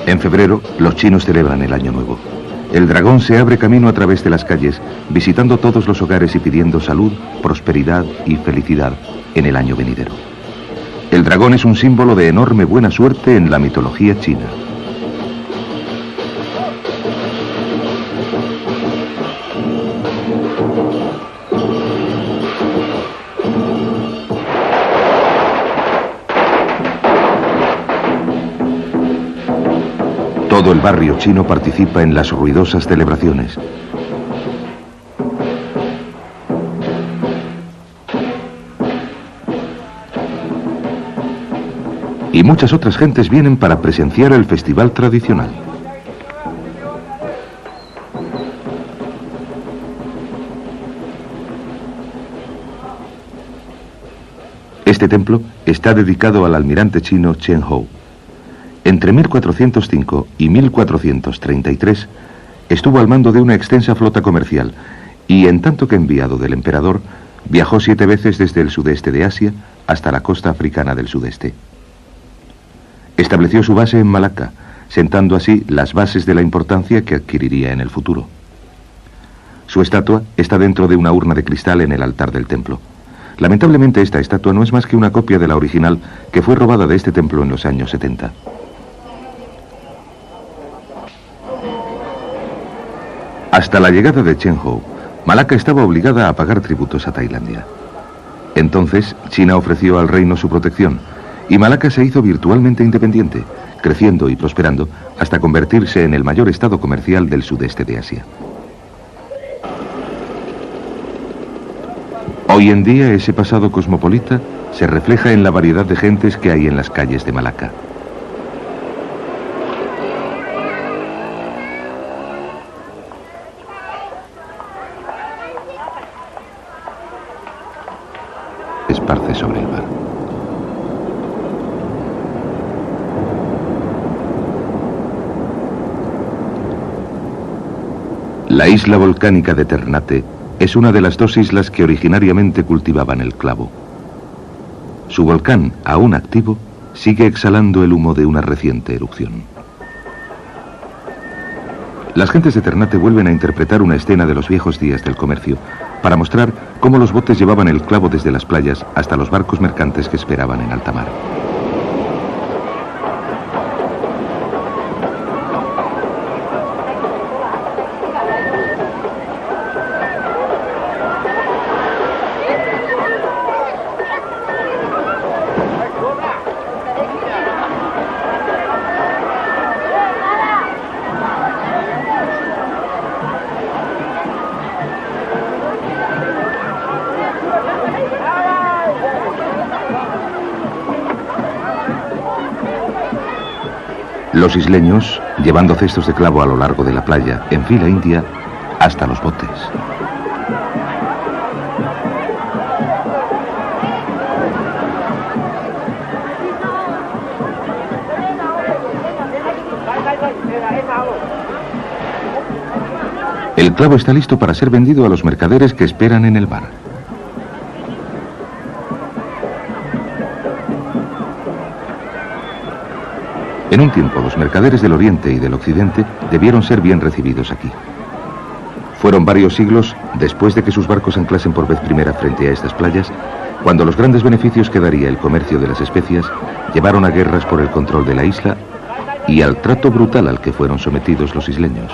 En febrero, los chinos celebran el Año Nuevo. El dragón se abre camino a través de las calles, visitando todos los hogares y pidiendo salud, prosperidad y felicidad en el año venidero. El dragón es un símbolo de enorme buena suerte en la mitología china. Todo el barrio chino participa en las ruidosas celebraciones. Y muchas otras gentes vienen para presenciar el festival tradicional. Este templo está dedicado al almirante chino Chen Hou. Entre 1405 y 1433 estuvo al mando de una extensa flota comercial y, en tanto que enviado del emperador, viajó 7 veces desde el sudeste de Asia hasta la costa africana del sudeste. Estableció su base en Malaca, sentando así las bases de la importancia que adquiriría en el futuro. Su estatua está dentro de una urna de cristal en el altar del templo. Lamentablemente, esta estatua no es más que una copia de la original que fue robada de este templo en los años 70. Hasta la llegada de Chen Hou, Malaca estaba obligada a pagar tributos a Tailandia. Entonces, China ofreció al reino su protección, y Malaca se hizo virtualmente independiente, creciendo y prosperando hasta convertirse en el mayor estado comercial del sudeste de Asia. Hoy en día ese pasado cosmopolita se refleja en la variedad de gentes que hay en las calles de Malaca. Esparce sobre el mar. La isla volcánica de Ternate es una de las 2 islas que originariamente cultivaban el clavo. Su volcán, aún activo, sigue exhalando el humo de una reciente erupción. Las gentes de Ternate vuelven a interpretar una escena de los viejos días del comercio para mostrar cómo los botes llevaban el clavo desde las playas hasta los barcos mercantes que esperaban en alta mar. Los isleños llevando cestos de clavo a lo largo de la playa, en fila india, hasta los botes. El clavo está listo para ser vendido a los mercaderes que esperan en el bar. En un tiempo, los mercaderes del Oriente y del Occidente debieron ser bien recibidos aquí. Fueron varios siglos después de que sus barcos anclasen por vez primera frente a estas playas, cuando los grandes beneficios que daría el comercio de las especias llevaron a guerras por el control de la isla y al trato brutal al que fueron sometidos los isleños.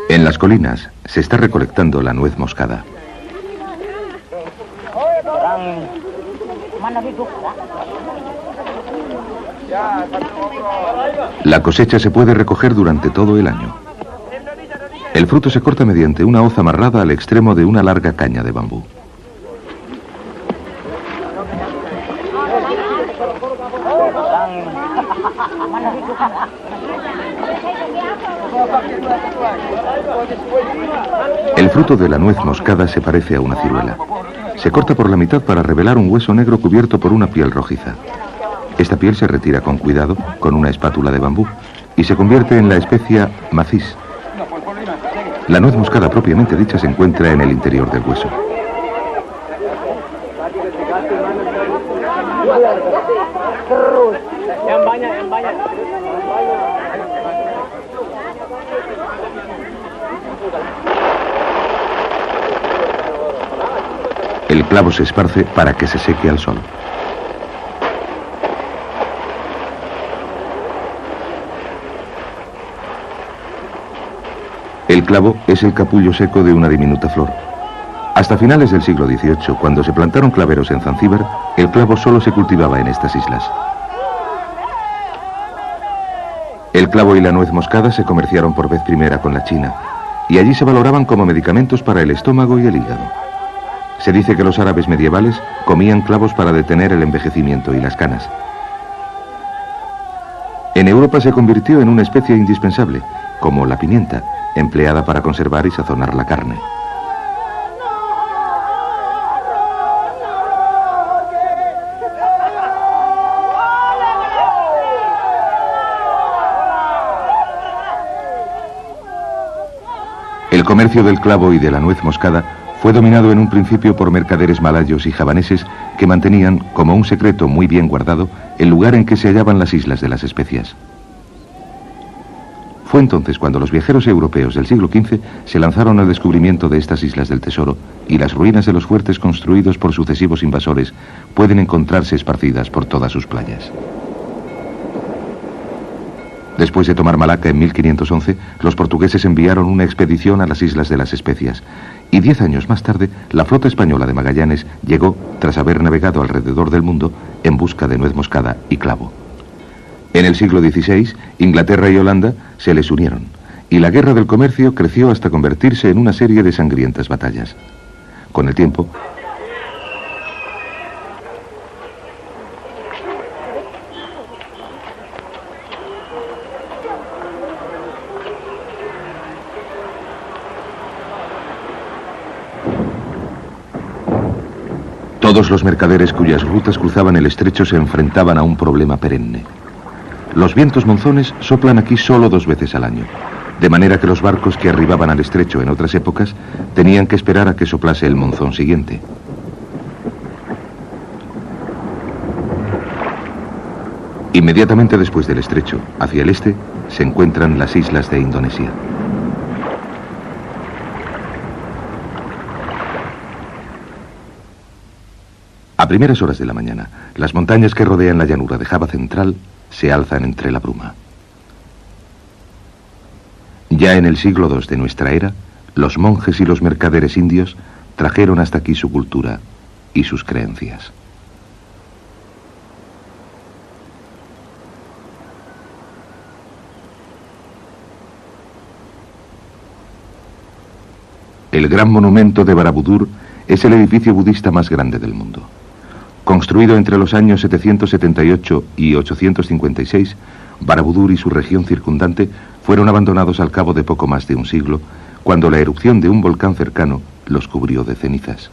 En las colinas se está recolectando la nuez moscada. La cosecha se puede recoger durante todo el año. El fruto se corta mediante una hoz amarrada al extremo de una larga caña de bambú. El fruto de la nuez moscada se parece a una ciruela. Se corta por la mitad para revelar un hueso negro cubierto por una piel rojiza. Esta piel se retira con cuidado con una espátula de bambú y se convierte en la especia macis. La nuez moscada propiamente dicha se encuentra en el interior del hueso. El clavo se esparce para que se seque al sol. El clavo es el capullo seco de una diminuta flor. Hasta finales del siglo XVIII, cuando se plantaron claveros en Zanzíbar, el clavo solo se cultivaba en estas islas. El clavo y la nuez moscada se comerciaron por vez primera con la China, y allí se valoraban como medicamentos para el estómago y el hígado. Se dice que los árabes medievales comían clavos para detener el envejecimiento y las canas. En Europa se convirtió en una especie indispensable, como la pimienta, empleada para conservar y sazonar la carne. El comercio del clavo y de la nuez moscada fue dominado en un principio por mercaderes malayos y javaneses que mantenían, como un secreto muy bien guardado, el lugar en que se hallaban las islas de las especias. Fue entonces cuando los viajeros europeos del siglo XV se lanzaron al descubrimiento de estas islas del tesoro, y las ruinas de los fuertes construidos por sucesivos invasores pueden encontrarse esparcidas por todas sus playas. Después de tomar Malaca en 1511, los portugueses enviaron una expedición a las islas de las especias, y 10 años más tarde, la flota española de Magallanes llegó, tras haber navegado alrededor del mundo, en busca de nuez moscada y clavo. En el siglo XVI, Inglaterra y Holanda se les unieron, y la guerra del comercio creció hasta convertirse en una serie de sangrientas batallas. Con el tiempo, todos los mercaderes cuyas rutas cruzaban el estrecho se enfrentaban a un problema perenne. Los vientos monzones soplan aquí solo 2 veces al año, de manera que los barcos que arribaban al estrecho en otras épocas tenían que esperar a que soplase el monzón siguiente. Inmediatamente después del estrecho, hacia el este, se encuentran las islas de Indonesia. A primeras horas de la mañana, las montañas que rodean la llanura de Java Central se alzan entre la bruma. Ya en el siglo II de nuestra era, los monjes y los mercaderes indios trajeron hasta aquí su cultura y sus creencias. El gran monumento de Barabudhur es el edificio budista más grande del mundo. Construido entre los años 778 y 856, Barabudhur y su región circundante fueron abandonados al cabo de poco más de un siglo, cuando la erupción de un volcán cercano los cubrió de cenizas.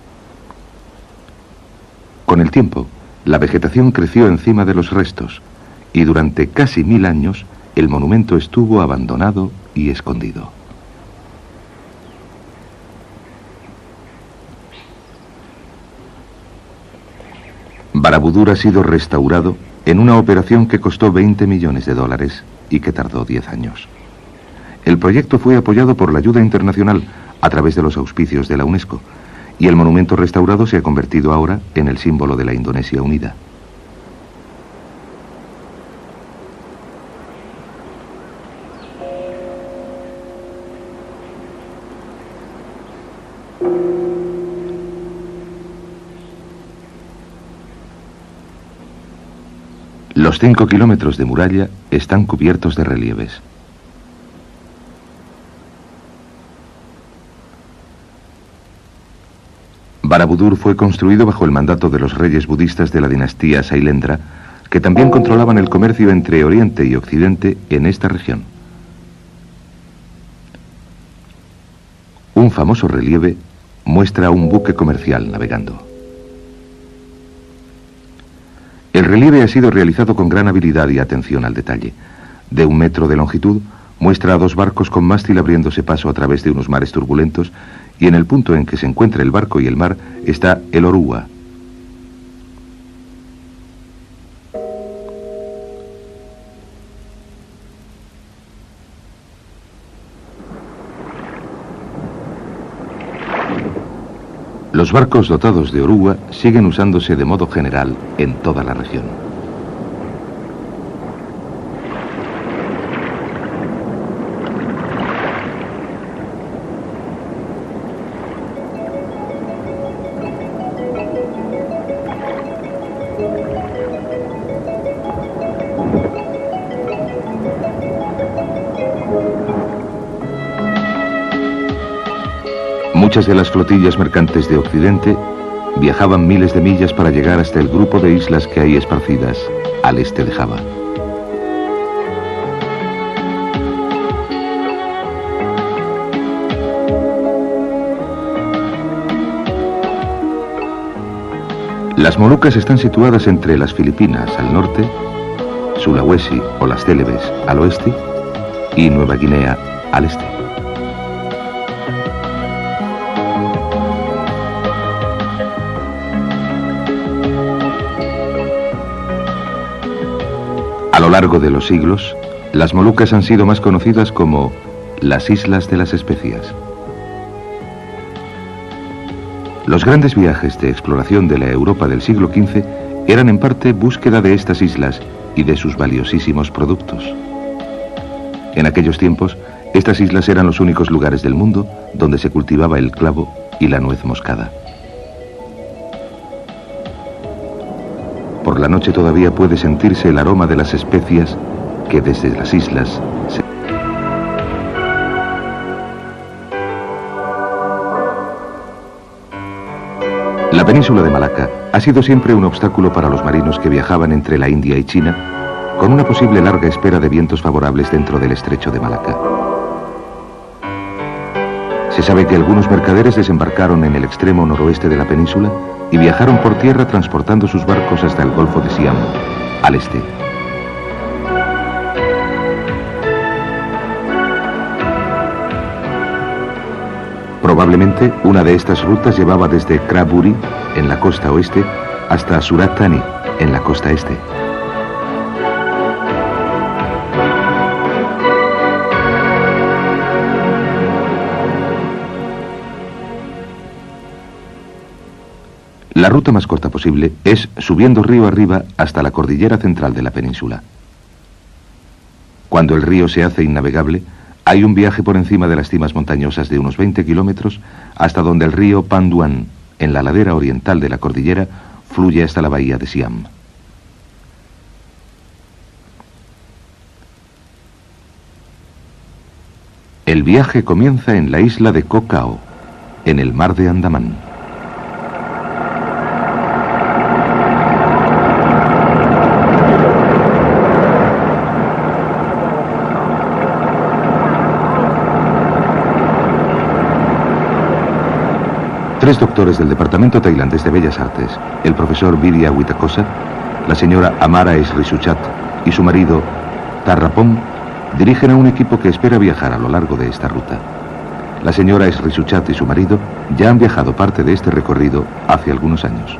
Con el tiempo, la vegetación creció encima de los restos y durante casi 1000 años el monumento estuvo abandonado y escondido. Barabudúr ha sido restaurado en una operación que costó $20 millones y que tardó 10 años. El proyecto fue apoyado por la ayuda internacional a través de los auspicios de la UNESCO, y el monumento restaurado se ha convertido ahora en el símbolo de la Indonesia unida. Los 5 kilómetros de muralla están cubiertos de relieves. Barabudúr fue construido bajo el mandato de los reyes budistas de la dinastía Sailendra, que también controlaban el comercio entre Oriente y Occidente en esta región. Un famoso relieve muestra a un buque comercial navegando. El relieve ha sido realizado con gran habilidad y atención al detalle. De 1 metro de longitud, muestra a 2 barcos con mástil abriéndose paso a través de unos mares turbulentos, y en el punto en que se encuentra el barco y el mar está el Oruwa. Los barcos dotados de Oruwa siguen usándose de modo general en toda la región. Muchas de las flotillas mercantes de Occidente viajaban miles de millas para llegar hasta el grupo de islas que hay esparcidas al este de Java. Las Molucas están situadas entre las Filipinas al norte, Sulawesi o las Célebes al oeste y Nueva Guinea al este. A lo largo de los siglos, las Molucas han sido más conocidas como las Islas de las Especias. Los grandes viajes de exploración de la Europa del siglo XV eran en parte búsqueda de estas islas y de sus valiosísimos productos. En aquellos tiempos, estas islas eran los únicos lugares del mundo donde se cultivaba el clavo y la nuez moscada. Por la noche todavía puede sentirse el aroma de las especias que desde las islas se... La península de Malaca ha sido siempre un obstáculo para los marinos que viajaban entre la India y China, con una posible larga espera de vientos favorables dentro del estrecho de Malaca. Se sabe que algunos mercaderes desembarcaron en el extremo noroeste de la península y viajaron por tierra transportando sus barcos hasta el Golfo de Siam, al este. Probablemente una de estas rutas llevaba desde Kraburi, en la costa oeste, hasta Surat Thani, en la costa este. La ruta más corta posible es subiendo río arriba hasta la cordillera central de la península. Cuando el río se hace innavegable, hay un viaje por encima de las cimas montañosas de unos 20 kilómetros hasta donde el río Panduan, en la ladera oriental de la cordillera, fluye hasta la bahía de Siam. El viaje comienza en la isla de Koh Kao, en el mar de Andamán. 3 doctores del Departamento Tailandés de Bellas Artes, el profesor Vidya Witakosa, la señora Amara Srisuchat y su marido Tarrapong, dirigen a un equipo que espera viajar a lo largo de esta ruta. La señora Srisuchat y su marido ya han viajado parte de este recorrido hace algunos años.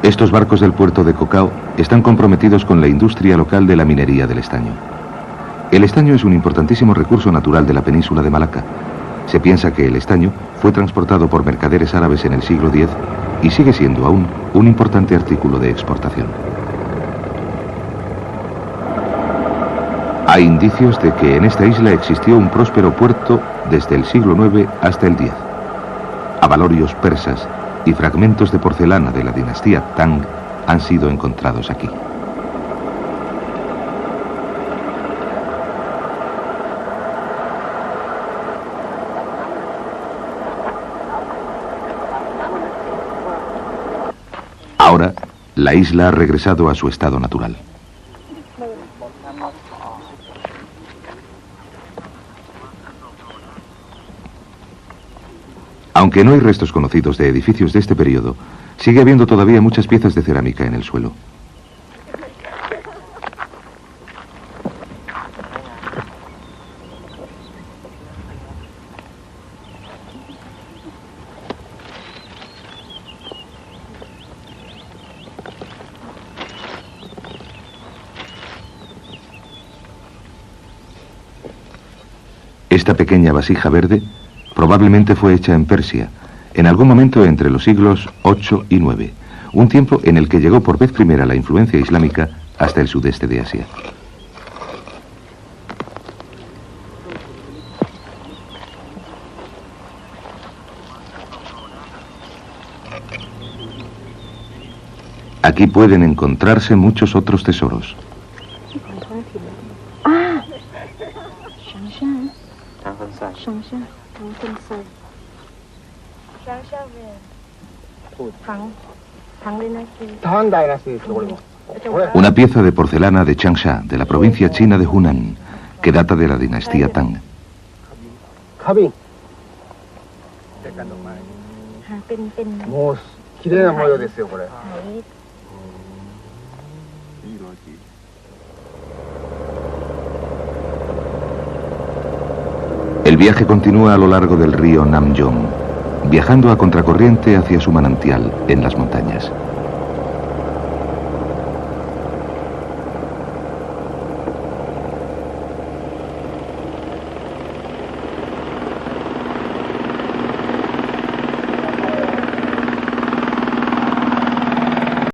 Estos barcos del puerto de Koh Kao están comprometidos con la industria local de la minería del estaño. El estaño es un importantísimo recurso natural de la península de Malaca. Se piensa que el estaño fue transportado por mercaderes árabes en el siglo X y sigue siendo aún un importante artículo de exportación. Hay indicios de que en esta isla existió un próspero puerto desde el siglo IX hasta el X. Abalorios persas y fragmentos de porcelana de la dinastía Tang han sido encontrados aquí. Ahora, la isla ha regresado a su estado natural. Aunque no hay restos conocidos de edificios de este periodo, sigue habiendo todavía muchas piezas de cerámica en el suelo. Esta pequeña vasija verde probablemente fue hecha en Persia, en algún momento entre los siglos VIII y IX, un tiempo en el que llegó por vez primera la influencia islámica hasta el sudeste de Asia. Aquí pueden encontrarse muchos otros tesoros. Una pieza de porcelana de Changsha, de la provincia china de Hunan, que data de la dinastía Tang. El viaje continúa a lo largo del río Namyong, viajando a contracorriente hacia su manantial en las montañas.